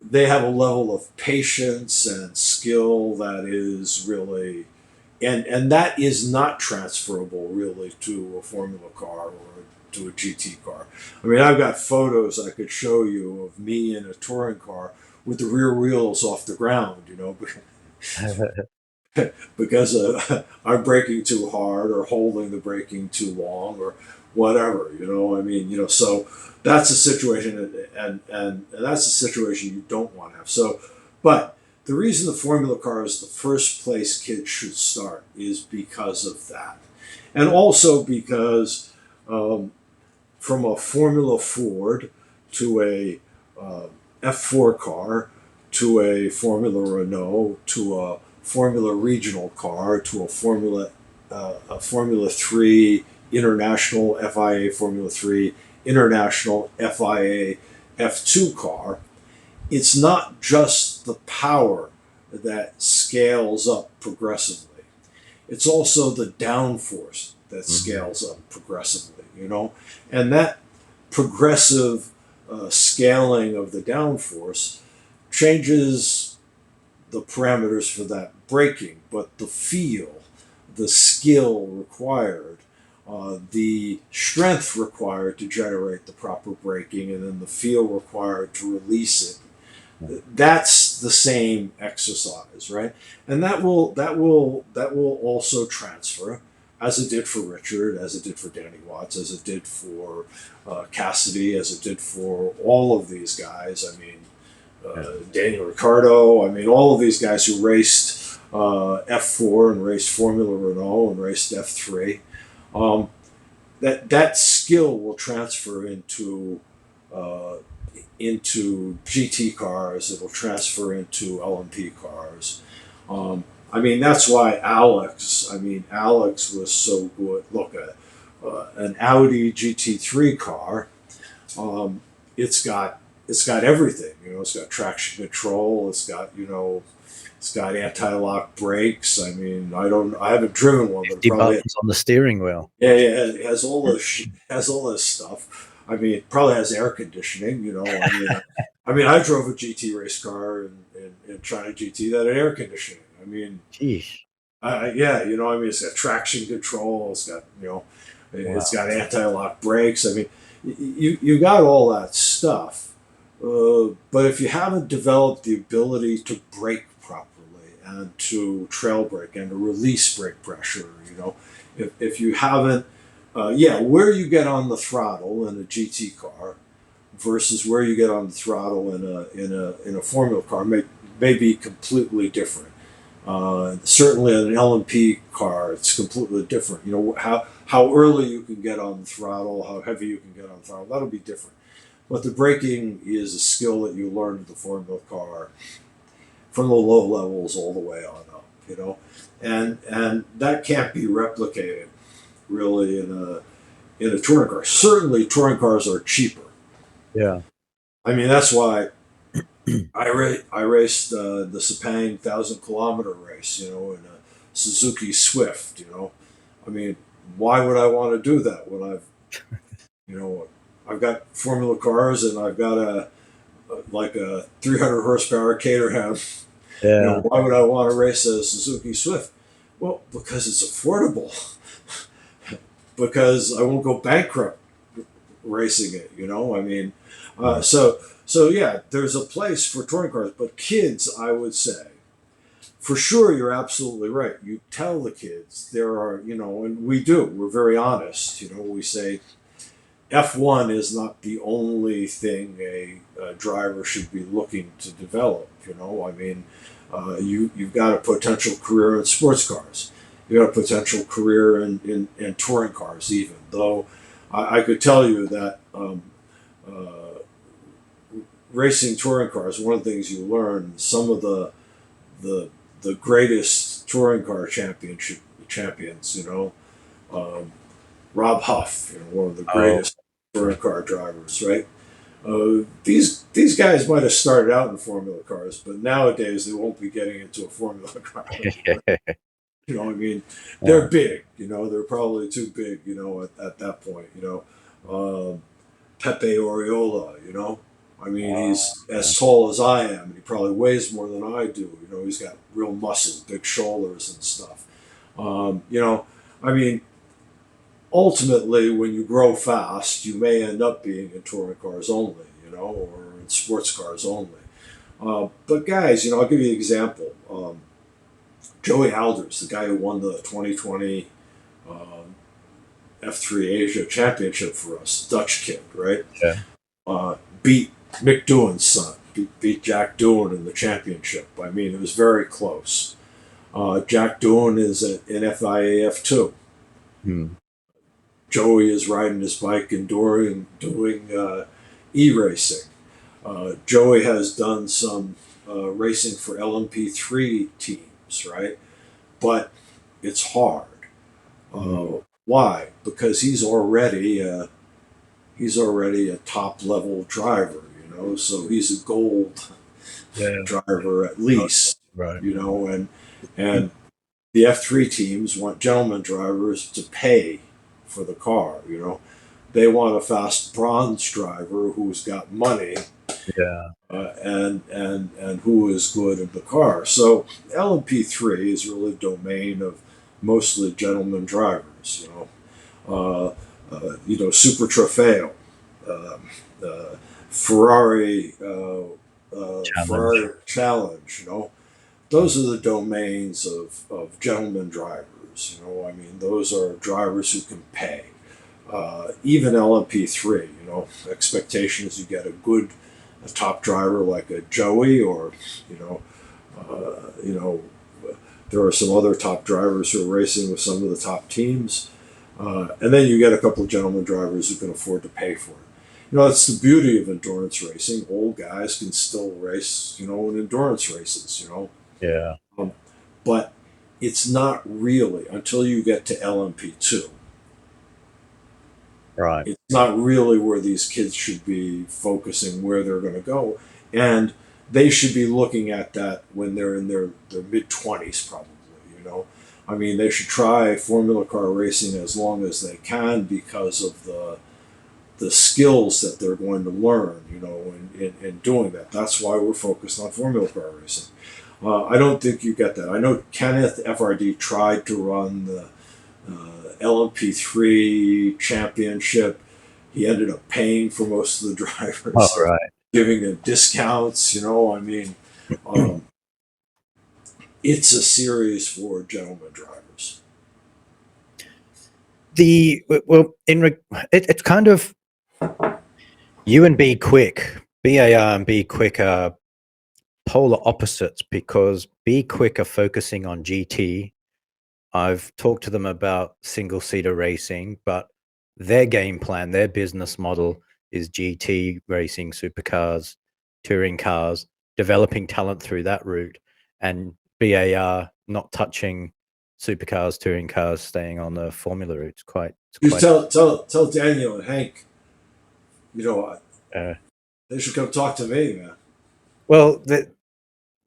S2: They have a level of patience and skill that is really, and that is not transferable really to a Formula car or to a GT car. I mean, I've got photos I could show you of me in a touring car with the rear wheels off the ground, because I'm braking too hard or holding the braking too long or whatever. I mean, so that's a situation, and that's a situation you don't want to have. So, but the reason the Formula car is the first place kids should start is because of that, and also because um, from a Formula Ford to a F4 car to a Formula Renault to a Formula Regional car to a Formula 3 International FIA Formula 3 International FIA F2 car. It's not just the power that scales up progressively. It's also the downforce that
S1: Mhm.
S2: scales up progressively, and that progressive scaling of the downforce changes the parameters for that braking, but the feel, the skill required, the strength required to generate the proper braking, and then the feel required to release it. That's the same exercise, right? And that will also transfer, as it did for Richard, as it did for Danny Watts, as it did for Cassidy, as it did for all of these guys. I mean,
S1: Yeah.
S2: Daniel Ricciardo. I mean, all of these guys who raced F4 and raced Formula Renault and raced F3. Um, that skill will transfer uh, into GT cars. It'll transfer into LMP cars. I mean, that's why Alex. I mean, Alex was so good. Look at an Audi GT3 car. Um, it's got everything. You know, it's got traction control. It's got anti-lock brakes. I mean, I haven't driven one, but
S1: 50
S2: probably
S1: buttons on the steering wheel.
S2: yeah, yeah. It has all this stuff. I mean, it probably has air conditioning. I drove a GT race car in China GT that had air conditioning. I mean,
S1: Sheesh.
S2: yeah, it's got traction control. It's
S1: Wow.
S2: got anti-lock brakes. I mean, you got all that stuff, but if you haven't developed the ability to brake properly and to trail brake and to release brake pressure, if you haven't, where you get on the throttle in a GT car versus where you get on the throttle in a Formula car may be completely different. Certainly in an LMP car, it's completely different. How early you can get on the throttle, how heavy you can get on the throttle, that'll be different. But the braking is a skill that you learn in the Formula car from the low levels all the way on up. And that can't be replicated really in a touring car. Certainly, touring cars are cheaper.
S1: Yeah.
S2: I mean, that's why I raced the Sepang 1,000 kilometer race, in a Suzuki Swift. I mean, why would I want to do that when you know, I've got Formula cars and I've got like a 300 horsepower Caterham.
S1: Yeah.
S2: Why would I want to race a Suzuki Swift? Well, because it's affordable. Because I won't go bankrupt racing it. I mean,
S1: Yeah.
S2: so yeah, there's a place for touring cars, but kids, I would say, for sure, you're absolutely right. You tell the kids there are, and we do. We're very honest. We say F1 is not the only thing a driver should be looking to develop. I mean, you've got a potential career in sports cars. You got a potential career in touring cars, even though I could tell you that uh, racing touring cars. One of the things you learn, some of the the greatest touring car championship champions. Um, Rob Huff, one of the
S1: Oh.
S2: greatest touring car drivers, right? These guys might have started out in Formula cars, but nowadays they won't be getting into a Formula car anymore. I mean, they're
S1: Yeah.
S2: big. They're probably too big. At that point. Pepe Oriola. I mean, he's
S1: Yeah.
S2: as tall as I am, and he probably weighs more than I do. He's got real muscle, big shoulders and stuff. I mean, ultimately, when you grow fast, you may end up being in touring cars only, or in sports cars only. But guys, I'll give you an example. Joey Alders, the guy who won the 2020 F3 Asia Championship for us, Dutch kid, right?
S1: Yeah.
S2: Beat Mick Doohan's son, beat Jack Doohan in the championship. I mean, it was very close. Jack Doohan is in FIA F2.
S1: Hmm.
S2: Joey is riding his bike and doing e-racing. Joey has done some racing for LMP3 teams, right? But it's hard.
S1: Hmm.
S2: Why? Because he's already a top level driver, so he's a gold
S1: Yeah.
S2: driver at
S1: Oh,
S2: least,
S1: right.
S2: and the F3 teams want gentleman drivers to pay for the car, They want a fast bronze driver who's got money,
S1: Yeah.
S2: and who is good in the car. So LMP3 is really the domain of mostly gentlemen drivers. Super Trofeo, um, uh, Ferrari,
S1: Challenge.
S2: Ferrari Challenge. Those are the domains of gentlemen drivers. I mean, those are drivers who can pay. Even LMP3, expectation is you get a top driver like a Joey, or you know, uh, you know, there are some other top drivers who are racing with some of the top teams, and then you get a couple of gentleman drivers who can afford to pay for it. It's the beauty of endurance racing. Old guys can still race, in endurance races.
S1: Yeah.
S2: Um, but it's not really until you get to LMP2.
S1: Right.
S2: It's not really where these kids should be focusing, where they're going to go. And they should be looking at that when they're in their mid 20s, probably. I mean, they should try Formula Car racing as long as they can because of the skills that they're going to learn, in doing that. That's why we're focused on Formula Car racing. I don't think you get that. I know Kenneth FRD tried to run the LMP3 championship. He ended up paying for most of the
S1: All
S2: drivers,
S1: right.
S2: giving them discounts. I mean, um, it's a series for gentlemen drivers.
S1: The well, it's kind of you and Be Quick, BAR and Be Quick are polar opposites because Be Quick are focusing on GT. I've talked to them about single seater racing, but their game plan, their business model is GT racing, supercars, touring cars, developing talent through that route, and BAR not touching supercars, touring cars, staying on the formula route. It's
S2: You
S1: quite.
S2: tell Daniel and Hank, uh,
S1: Uh,
S2: they should come talk to me, man.
S1: well,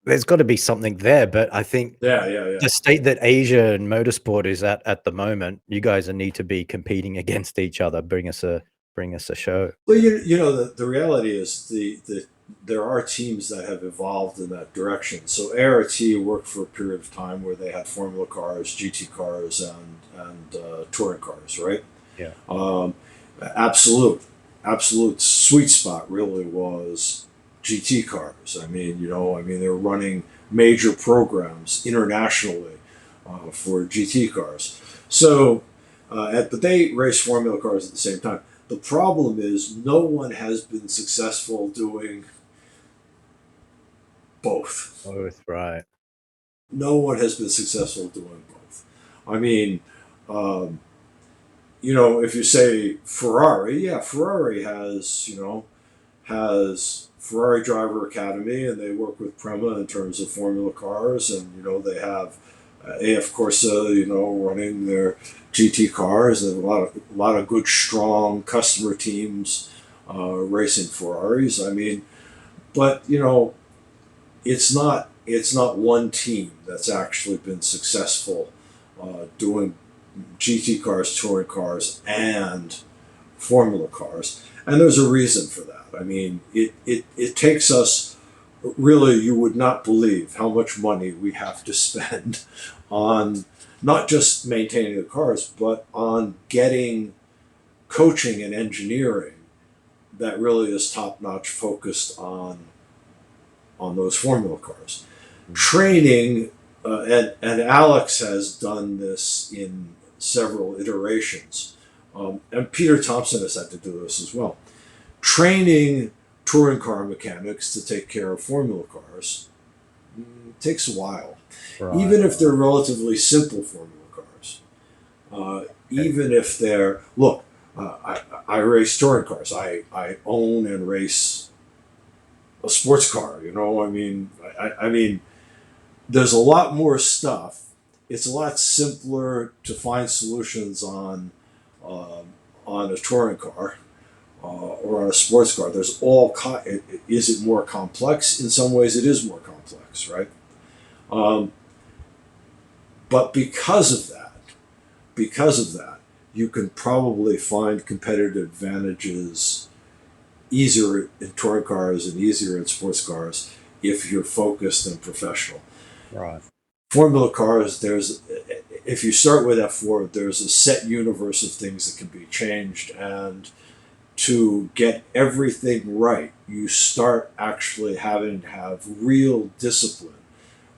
S1: there's got to be something there, but I think
S2: Yeah, yeah, yeah.
S1: the state that Asia and motorsport is at the moment, you guys need to be competing against each other. Bring us a show.
S2: Well, the reality is there are teams that have evolved in that direction. So ART worked for a period of time where they had Formula cars, GT cars, and touring cars, right?
S1: Yeah.
S2: Um, absolute, absolute sweet spot really was GT cars. I mean they're running major programs internationally for GT cars. So, but they race Formula cars at the same time. The problem is no one has been successful doing both.
S1: Both right.
S2: No one has been successful doing both. I mean, um, if you say Ferrari, yeah, Ferrari has Ferrari Driver Academy, and they work with Prema in terms of Formula cars, and they have AF Corsa, running their GT cars, and a lot of good, strong customer teams racing Ferraris. I mean, but it's not one team that's actually been successful doing GT cars, touring cars, and Formula cars, and there's a reason for that. I mean, it takes us really, you would not believe how much money we have to spend on not just maintaining the cars, but on getting coaching and engineering that really is top notch, focused on those Formula cars.
S1: Mm.
S2: Training, and Alex has done this in several iterations, and Peter Thompson has had to do this as well. Training touring car mechanics to take care of Formula cars takes a while,
S1: Right.
S2: even if they're relatively simple Formula cars.
S1: Okay.
S2: Even if they're look, I race touring cars. I own and race a sports car. I mean, there's a lot more stuff. It's a lot simpler to find solutions um, on a touring car or on a sports car. Is it more complex? In some ways, it is more complex, right? Um, but because of that, you can probably find competitive advantages easier in touring cars and easier in sports cars if you're focused and professional.
S1: Right.
S2: Formula cars, if you start with F4, there's a set universe of things that can be changed, and to get everything right, you start actually having to have real discipline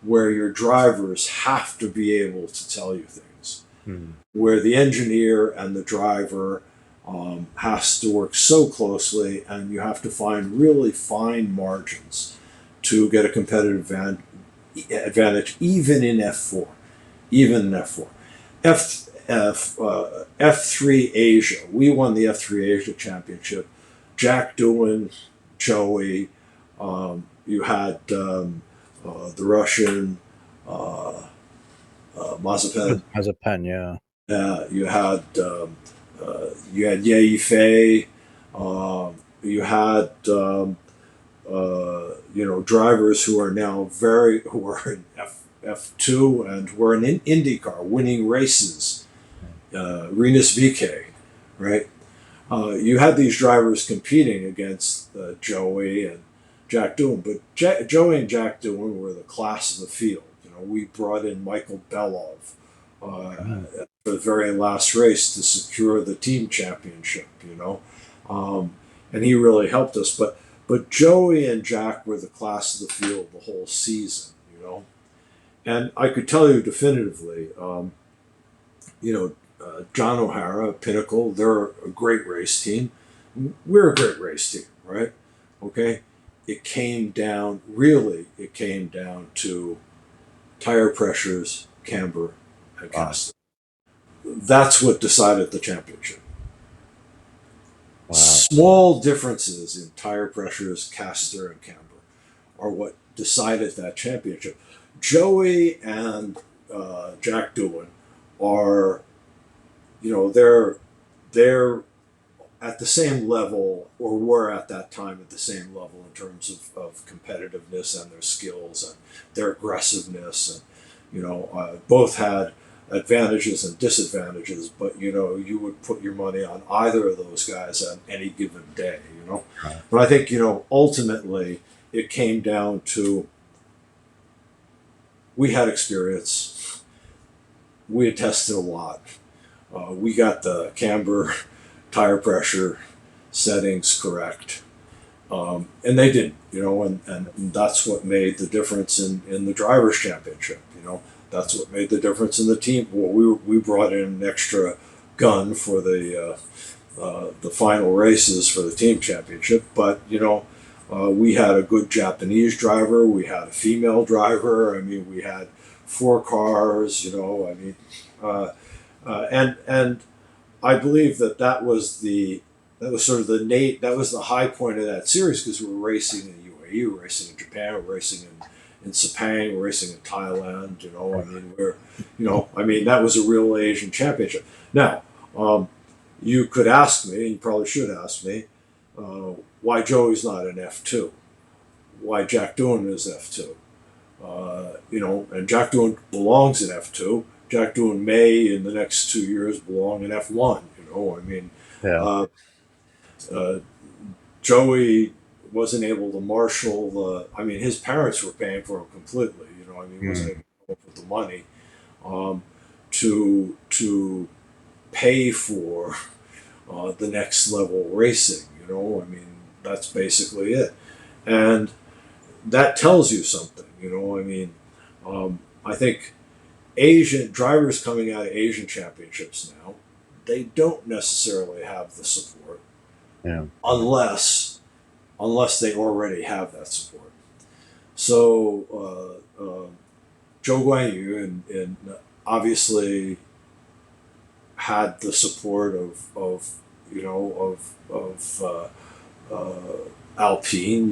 S2: where your drivers have to be able to tell you things,
S1: Mm.
S2: where the engineer and the driver has to work so closely, and you have to find really fine margins to get a competitive advantage, even in F4, even in F4. F3 Asia. We won the F3 Asia Championship. Jack Doohan, Joey. You had the Russian uh, Mazepan.
S1: As a pen, yeah.
S2: You had Ye Fei. You had drivers who are now who are in F2 and who are in IndyCar winning races. Rinus VK, right? You had these drivers competing against Joey and Jack Doohan, but Joey and Jack Doohan were the class of the field. We brought in Michael Belov
S1: Mm.
S2: for the very last race to secure the team championship. And he really helped us. But Joey and Jack were the class of the field the whole season. And I could tell you definitively, John O'Hara, Pinnacle, they're a great race team. We're a great race team, right? Okay. It came down to tire pressures, camber, and
S1: Right.
S2: casting. That's what decided the championship.
S1: Wow.
S2: Small differences in tire pressures, caster, and camber are what decided that championship. Joey and Jack Doohan are, they're at the same level, or were at that time at the same level in terms of competitiveness and their skills and their aggressiveness. And, both had advantages and disadvantages, but, you would put your money on either of those guys on any given day.
S1: Right.
S2: But I think, ultimately it came down to we had experience, we had tested a lot. We got the camber tire pressure settings correct. And they didn't, and that's what made the difference in the drivers' championship. That's what made the difference in the team. Well, we brought in an extra gun for the final races for the team championship, but we had a good Japanese driver, we had a female driver. I mean, we had 4 cars. And I believe that was sort of that was the high point of that series, because we were racing in the UAE, we were racing in Japan, we were racing in Sepang, we were racing in Thailand. That was a real Asian championship. Now, you could ask me, and you probably should ask me, why Joey's not in F2, why Jack Doohan is F2. And Jack Doohan belongs in F2. Jack Doohan may, in the next 2 years, belong in F1.
S1: Yeah.
S2: Uh, uh, Joey wasn't able to marshal his parents were paying for him completely. He wasn't
S1: Mm.
S2: able to come up with the money to pay for the next level racing. That's basically it, and that tells you something. I think Asian drivers coming out of Asian championships now, they don't necessarily have the support
S1: Yeah.
S2: unless they already have that support. So Joe Guan Yu and obviously had the support of Alpine.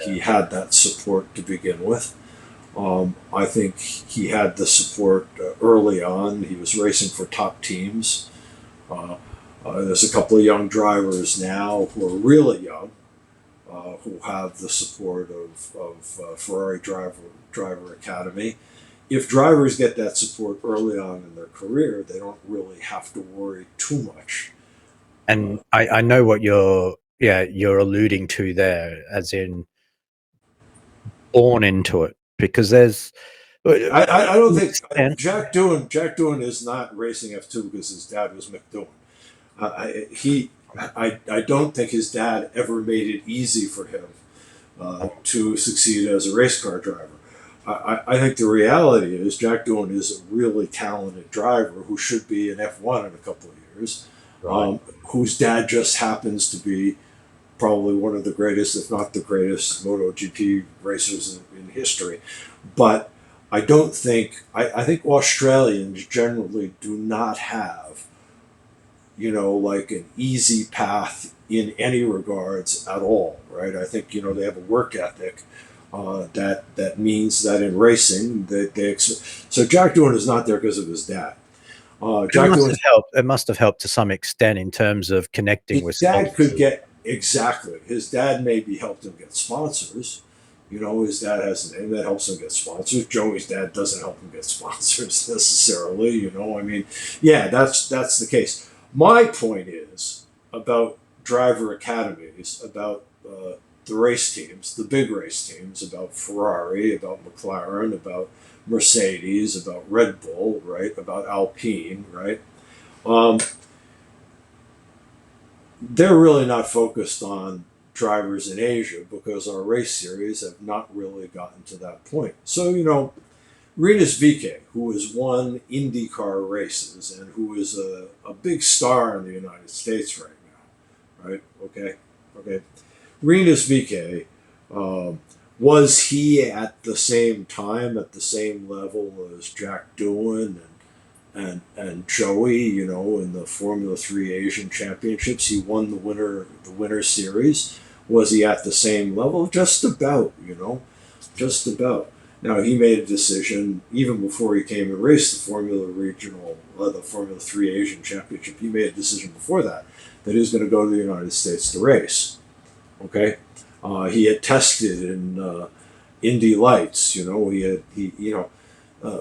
S2: He had that support to begin with. I think he had the support early on. He was racing for top teams. Uh, there's a couple of young drivers now who are really young, who have the support of Ferrari Driver Academy. if drivers get that support early on in their career, they don't really have to worry too much.
S1: And I know what you're alluding to there, as in born into it, because there's
S2: I don't think
S1: and
S2: Jack Doohan is not racing F2 because his dad was Mick Doohan. I don't think his dad ever made it easy for him to succeed as a race car driver. I think the reality is Jack Doohan is a really talented driver who should be in F1 in a couple of years,
S1: right.
S2: whose dad just happens to be probably one of the greatest, if not the greatest, MotoGP racers in history. But I don't think, I think Australians generally do not have, like an easy path in any regards at all, right? I think, they have a work ethic that means that in racing, so Jack Doohan is not there because of his dad.
S1: It
S2: Jack
S1: must
S2: Doohan,
S1: have helped. It must have helped to some extent in terms of connecting
S2: his
S1: with
S2: dad could
S1: sponsors.
S2: get exactly. His dad maybe helped him get sponsors. His dad has a name that helps him get sponsors. Joey's dad doesn't help him get sponsors necessarily. Yeah, that's the case. My point is about driver academies, about the race teams, the big race teams, about Ferrari, about McLaren, about Mercedes, about Red Bull, right? About Alpine, right? Um, they're really not focused on drivers in Asia because our race series have not really gotten to that point. So, Rinus VeeKay, who has won IndyCar races and who is a big star in the United States right now, right? Okay. Okay. Rinus VeeKay, was he at the same time, at the same level as Jack Doohan and Joey, in the Formula 3 Asian Championships? He won the winner series. Was he at the same level? Just about, just about. Now he made a decision even before he came and raced the Formula 3 Asian Championship. He made a decision before that he was going to go to the United States to race. Okay, he had tested in Indy Lights. Uh,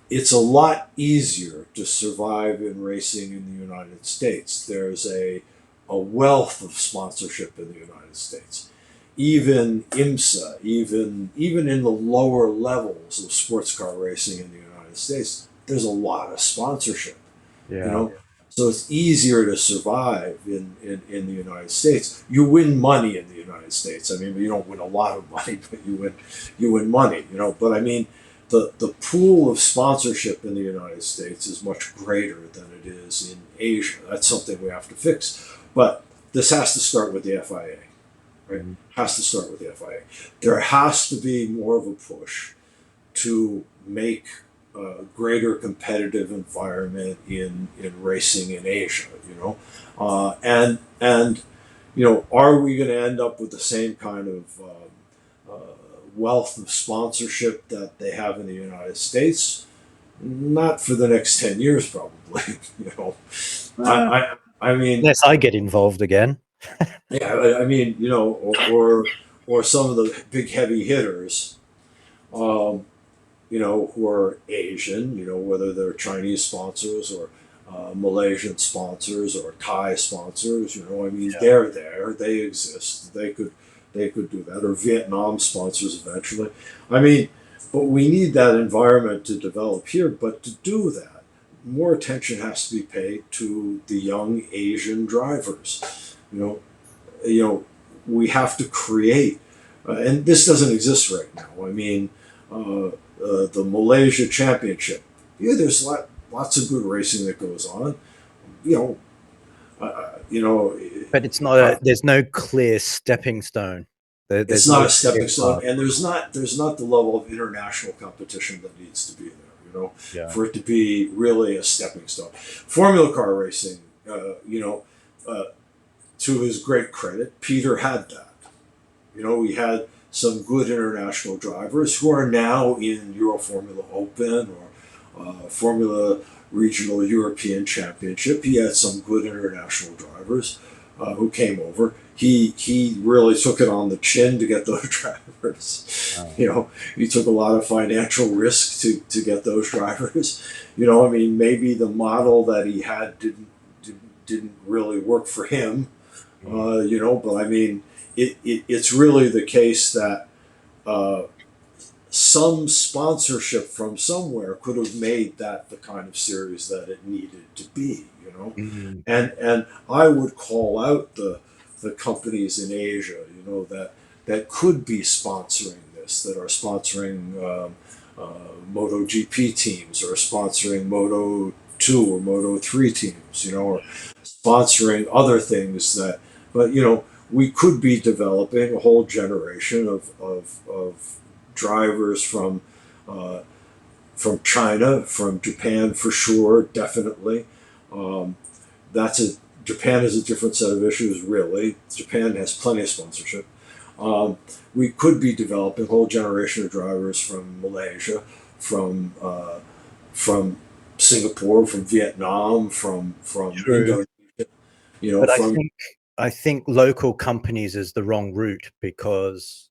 S2: it's a lot easier to survive in racing in the United States. There's a wealth of sponsorship in the United States. Even IMSA, even in the lower levels of sports car racing in the United States, there's a lot of sponsorship. You
S1: Yeah.
S2: know, so it's easier to survive in the United States. You win money in the United States. I mean, you don't win a lot of money, but you win money. But I mean, the pool of sponsorship in the United States is much greater than it is in Asia. That's something we have to fix. But this has to start with the FIA, right?
S1: Mm.
S2: Has to start with the FIA. There has to be more of a push to make a greater competitive environment in racing in Asia. And are we going to end up with the same kind of wealth of sponsorship that they have in the United States? Not for the next 10 years, probably. you know,
S1: Uh,
S2: I, I mean,
S1: unless I get involved again.
S2: yeah, I mean, or some of the big heavy hitters, um, who are Asian, whether they're Chinese sponsors or Malaysian sponsors or Thai sponsors. I mean,
S1: Yeah.
S2: they're there, they exist. They could do that, or Vietnam sponsors eventually. I mean, but we need that environment to develop here. But to do that, more attention has to be paid to the young Asian drivers. You know, you know, we have to create, and this doesn't exist right now. I mean, the Malaysia Championship. Yeah, there's lots of good racing that goes on. You know, you know,
S1: But it's not
S2: uh,
S1: there's no clear stepping stone.
S2: it's
S1: There's
S2: not
S1: no
S2: a
S1: clear
S2: stepping stone,
S1: path.
S2: and there's not the level of international competition that needs to be there.
S1: Yeah.
S2: For it to be really a stepping stone. Formula car racing. Uh, to his great credit, Peter had that. We had some good international drivers who are now in Euro Formula Open or Formula Regional European Championship. He had some good international drivers. who came over. He really took it on the chin to get those drivers.
S1: Oh.
S2: You know, he took a lot of financial risk to get those drivers. You know, I mean, maybe the model that he had didn't really work for him.
S1: Mm.
S2: You know, but I mean, it's really the case that uh, some sponsorship from somewhere could have made that the kind of series that it needed to be, you know.
S1: Mm.
S2: And I would call out the companies in Asia, you know, that could be sponsoring this, that are sponsoring MotoGP teams, or sponsoring Moto 2 or Moto 3 teams, you know, or sponsoring other things that, but you know, we could be developing a whole generation of drivers uh, from China, from Japan for sure, definitely. Um, that's a Japan is a different set of issues, really. Japan has plenty of sponsorship. Um, we could be developing a whole generation of drivers from Malaysia, from from Singapore, from Vietnam, from
S1: True.
S2: Indonesia. You know,
S1: But
S2: from
S1: I think local companies is the wrong route because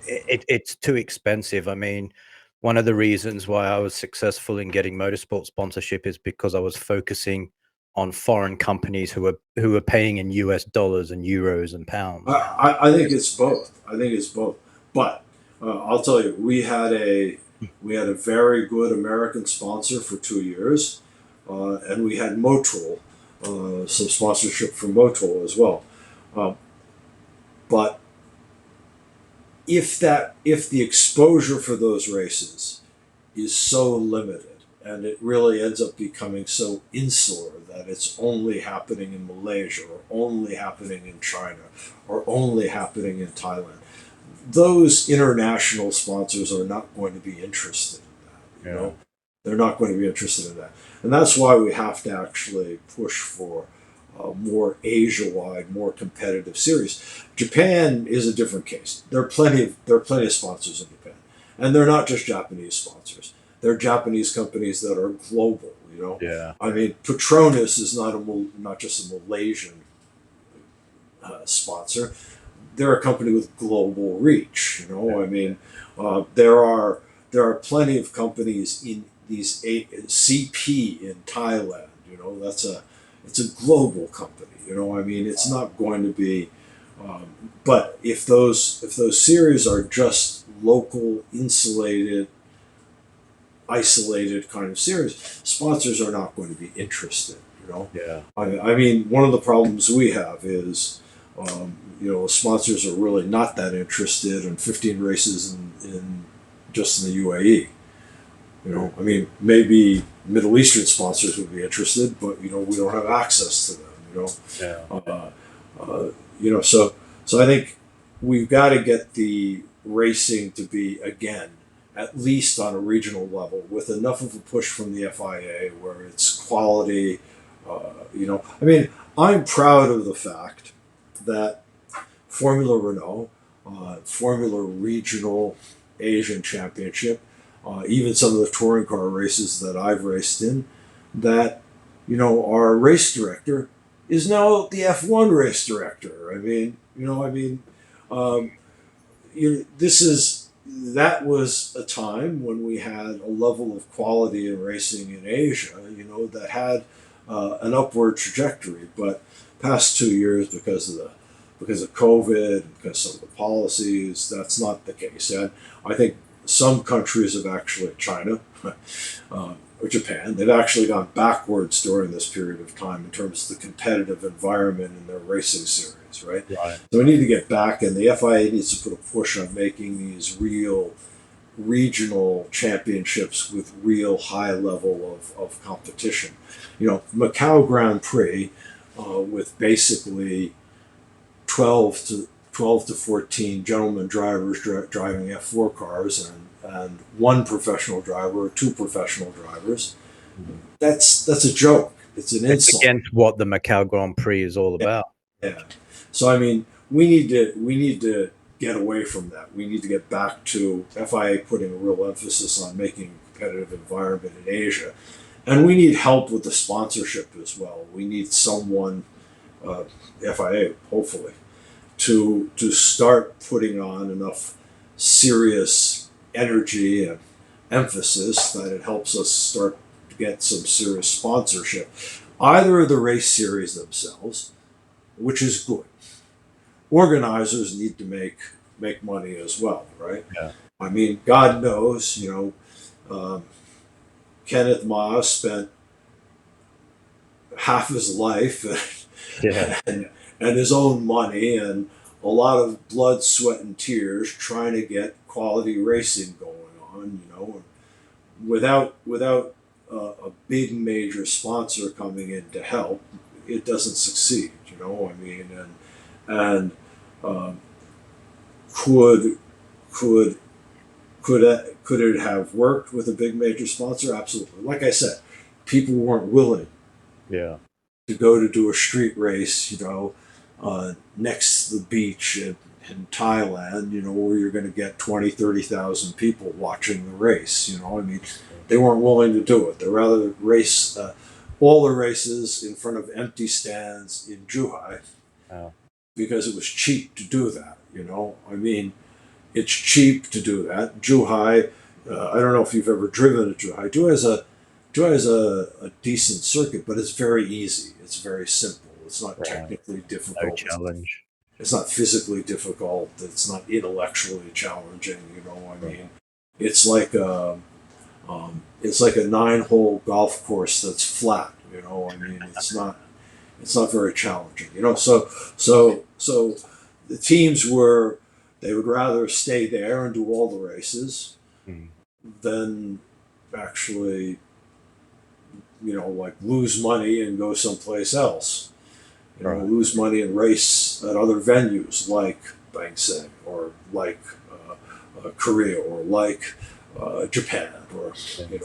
S1: it's too expensive. I mean, one of the reasons why I was successful in getting motorsport sponsorship is because I was focusing on foreign companies who were paying in US dollars and euros and pounds.
S2: I think it's both. I think it's both. But I'll tell you, we had a very good American sponsor for 2 years, and we had Motul, some sponsorship from Motul as well. Um, but if the exposure for those races is so limited, and it really ends up becoming so insular that it's only happening in Malaysia, or only happening in China, or only happening in Thailand, those international sponsors are not going to be interested in that. You
S1: Yeah.
S2: know, they're not going to be interested in that, and that's why we have to actually push for a more Asia-wide, more competitive series. Japan is a different case. There are plenty of sponsors in Japan, and they're not just Japanese sponsors. They're Japanese companies that are global. You know,
S1: Yeah.
S2: I mean, Petronas is not just a Malaysian sponsor. They're a company with global reach. You know, I mean, there are plenty of companies in these CP in Thailand. You know, it's a global company. You know, I mean, it's not going to be. Um, but if those series are just local, insulated, isolated kind of series, sponsors are not going to be interested. You know,
S1: Yeah.
S2: I mean, one of the problems we have is, you know, sponsors are really not that interested in 15 races in just in the UAE. You know, I mean, maybe Middle Eastern sponsors would be interested, but you know, we don't have access to them. You know,
S1: Yeah.
S2: you know, so I think we've got to get the racing to be again at least on a regional level with enough of a push from the FIA where it's quality. You know, I mean, I'm proud of the fact that Formula Renault, Formula Regional Asian Championship, even some of the touring car races that I've raced in, that you know our race director is now the F1 race director. I mean, you know, I mean, um, this is that was a time when we had a level of quality in racing in Asia, you know, that had an upward trajectory. But past 2 years, because of COVID, because some of the policies, that's not the case. And I think some countries have actually, China or Japan, they've actually gone backwards during this period of time in terms of the competitive environment in their racing series, right?
S1: Right.
S2: So we need to get back, and the FIA needs to put a push on making these real regional championships with real high level of competition. You know, Macau Grand Prix with basically 12 to 14 gentlemen drivers driving F4 cars, and one professional driver or two professional drivers.
S1: Mhm.
S2: That's a joke. It's an
S1: It's
S2: insult.
S1: against what the Macau Grand Prix is all about.
S2: Yeah. So I mean, we need to get away from that. We need to get back to FIA putting a real emphasis on making a competitive environment in Asia, and we need help with the sponsorship as well. We need someone uh, FIA, hopefully, to start putting on enough serious energy and emphasis that it helps us start to get some serious sponsorship. Either of the race series themselves, which is good. Organizers need to make money as well, right?
S1: Yeah.
S2: I mean, God knows, Kenneth Ma spent half his life
S1: Yeah.
S2: and his own money and a lot of blood, sweat, and tears trying to get quality racing going on. Without a big major sponsor coming in to help, it doesn't succeed. I mean, and um, could could could it have worked with a big major sponsor? Absolutely. Like I said, people weren't willing
S1: Yeah.
S2: to go to do a street race, next to the beach in Thailand, where you're going to get 20, 30,000 people watching the race. I mean, they weren't willing to do it. They rather race all the races in front of empty stands in Zhuhai
S1: Wow.
S2: because it was cheap to do that. I mean, it's cheap to do that. Zhuhai, I don't know if you've ever driven to Zhuhai. Zhuhai is a decent circuit, but it's very easy. It's very simple. It's not
S1: Right.
S2: technically
S1: No
S2: difficult.
S1: challenge.
S2: It's not physically difficult. It's not intellectually challenging. I
S1: Right.
S2: mean, it's like a 9-hole golf course that's flat. I mean, it's not very challenging. So the teams they would rather stay there and do all the races
S1: Mm.
S2: than actually like lose money and go someplace else.
S1: Right.
S2: Lose money and race at other venues like Bang Seng or like Korea or like Japan or
S1: Yeah.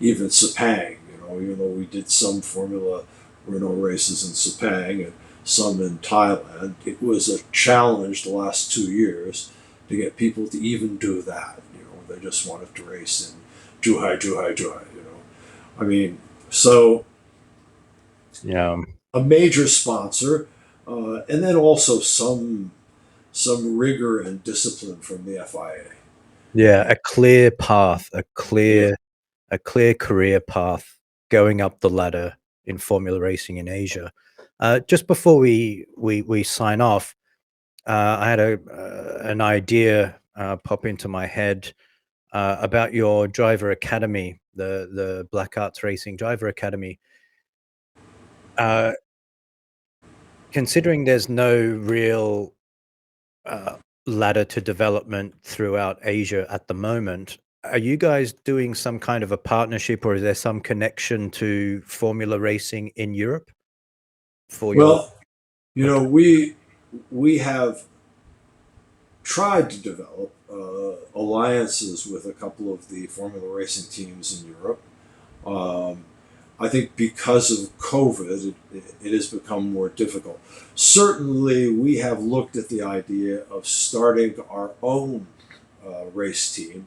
S2: even Sepang. Even though we did some Formula Renault races in Sepang and some in Thailand, it was a challenge the last 2 years to get people to even do that. They just wanted to race in Zhuhai, Zhuhai, Zhuhai. I mean, so
S1: Yeah.
S2: a major sponsor, and then also some rigor and discipline from the FIA.
S1: Yeah.
S2: And
S1: A clear path,
S2: yeah,
S1: a clear career path going up the ladder in Formula Racing in Asia. Just before we sign off, I had an idea pop into my head about your driver academy, the BlackArts Racing Driver Academy. Uh, Considering there's no real uh, ladder to development throughout Asia at the moment, are you guys doing some kind of a partnership, or is there some connection to Formula Racing in Europe for your
S2: well,
S1: academy?
S2: we have tried to develop alliances with a couple of the Formula Racing teams in Europe. Um, I think because of COVID, it has become more difficult. Certainly, we have looked at the idea of starting our own race team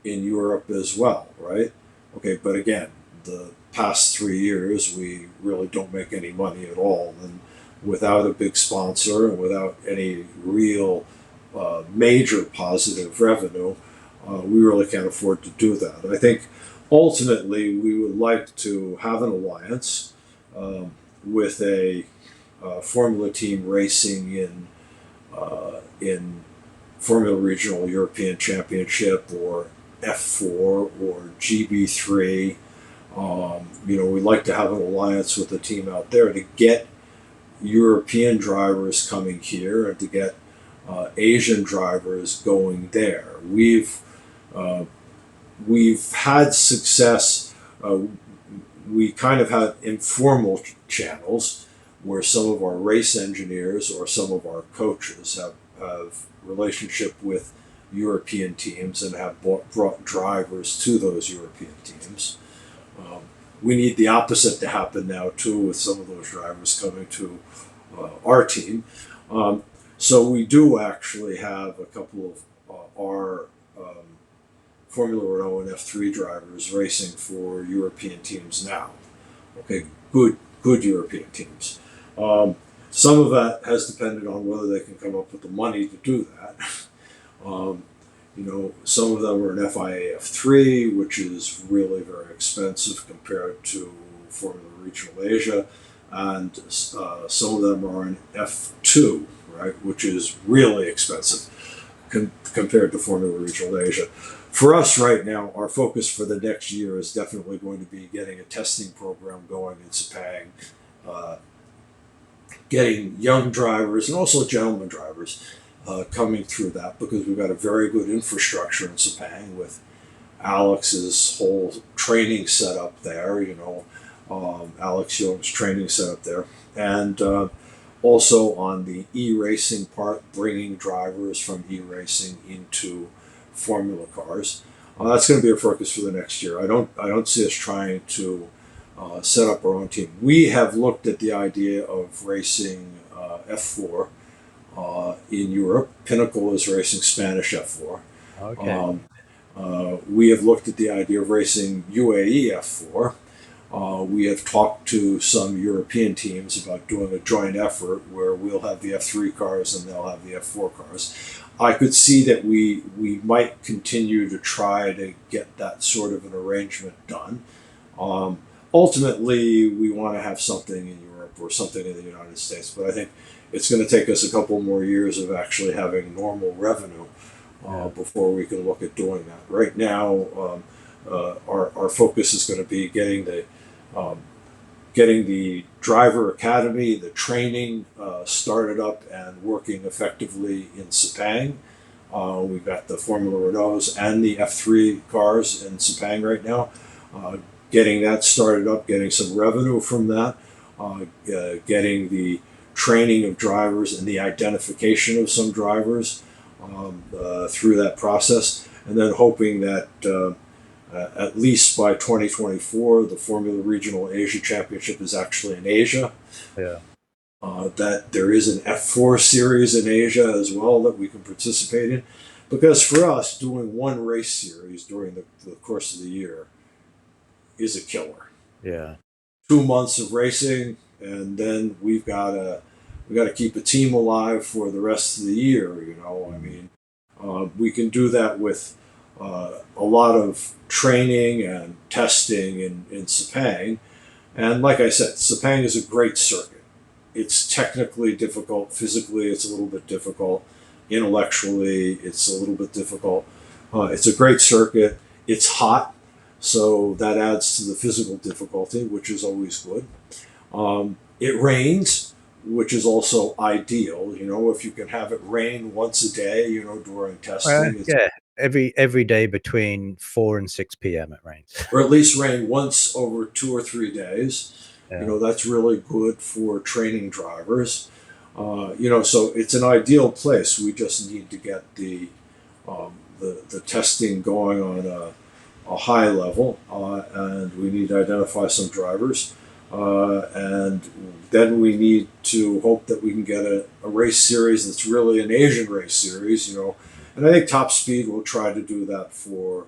S2: in Europe as well, right? Okay, but again, the past 3 years, we really don't make any money at all. And without a big sponsor and without any real major positive revenue, we really can't afford to do that. I think ultimately we would like to have an alliance with a Formula team racing in Formula Regional European Championship or F4 or GB3. We'd like to have an alliance with a team out there to get European drivers coming here and to get Asian drivers going there. Uh, we've had success. We kind of have informal channels where some of our race engineers or some of our coaches have relationship with European teams and have brought drivers to those European teams. Um, we need the opposite to happen now too, with some of those drivers coming to our team. Um, so we do actually have a couple of our Formula Renault and F3 drivers racing for European teams now. Okay, good European teams. Um, Some of that has depended on whether they can come up with the money to do that. Um, some of them are an FIA F3, which is really very expensive compared to Formula Regional Asia, and some of them are an F2, right, which is really expensive compared to Formula Regional Asia. For us right now, our focus for the next year is definitely going to be getting a testing program going in Sepang, uh, getting young drivers and also gentlemen drivers coming through that, because we've got a very good infrastructure in Sepang with Alex's whole training setup there, Alex Young's training setup there. And also on the e-racing part, bringing drivers from e-racing into Formula cars. That's going to be a focus for the next year. I don't see us trying to set up our own team. We have looked at the idea of racing F4 in Europe. Pinnacle is racing Spanish F4.
S1: Okay.
S2: We have looked at the idea of racing UAE F4. We have talked to some European teams about doing a joint effort where we'll have the F3 cars and they'll have the F4 cars. I could see that we might continue to try to get that sort of an arrangement done. Um, Ultimately, we want to have something in Europe or something in the United States, but I think it's going to take us a couple more years of actually having normal revenue
S1: Yeah.
S2: before we can look at doing that. Right now, our focus is going to be um, getting the driver academy, the training started up and working effectively in Sepang. We've got the Formula Renaults and the F3 cars in Sepang right now. Uh, Getting that started up, getting some revenue from that, getting the training of drivers and the identification of some drivers through that process, and then hoping that at least by 2024, the Formula Regional Asia Championship is actually in Asia.
S1: Yeah.
S2: That there is an F4 series in Asia as well that we can participate in. Because for us, doing one race series during the course of the year is a killer.
S1: Yeah.
S2: 2 months of racing, and then we got to keep a team alive for the rest of the year. I mean, we can do that with a lot of training and testing in Sepang. And like I said, Sepang is a great circuit. It's technically difficult, physically, it's a little bit difficult, intellectually, it's a little bit difficult. It's a great circuit. It's hot, so that adds to the physical difficulty, which is always good. It rains, which is also ideal. If you can have it rain once a day, during testing,
S1: Yeah. Every day between 4 and 6 p.m. it rains.
S2: or at least rain once over 2 or 3 days.
S1: Yeah.
S2: That's really good for training drivers. So it's an ideal place. We just need to get the testing going on a high level, and we need to identify some drivers. And then we need to hope that we can get a race series that's really an Asian race series, And I think Top Speed will try to do that for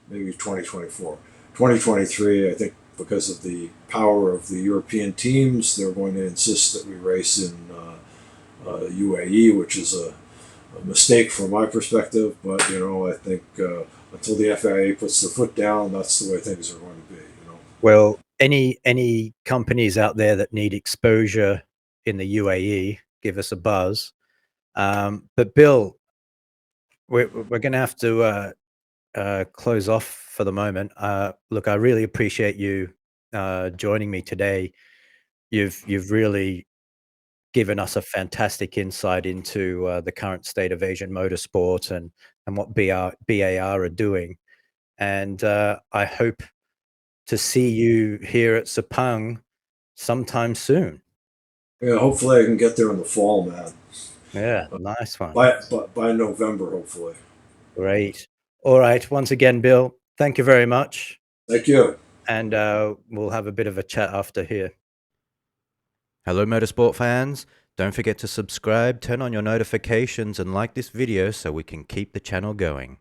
S2: maybe 2024. 2023, I think because of the power of the European teams, they're going to insist that we race in UAE, which is a mistake from my perspective. But, I think until the FIA puts the foot down, that's the way things are going to be.
S1: Well, any companies out there that need exposure in the UAE, give us a buzz. But Bill, we're going to have to close off for the moment. Look, I really appreciate you joining me today. You've really given us a fantastic insight into the current state of Asian motorsport and what BAR are doing. And I hope to see you here at Sepang sometime soon.
S2: Yeah, hopefully I can get there in the fall, man.
S1: Yeah, nice one.
S2: By November, hopefully.
S1: Great. All right. Once again, Bill, thank you very much.
S2: Thank you.
S1: And we'll have a bit of a chat after here. Hello, motorsport fans. Don't forget to subscribe, turn on your notifications, and like this video so we can keep the channel going.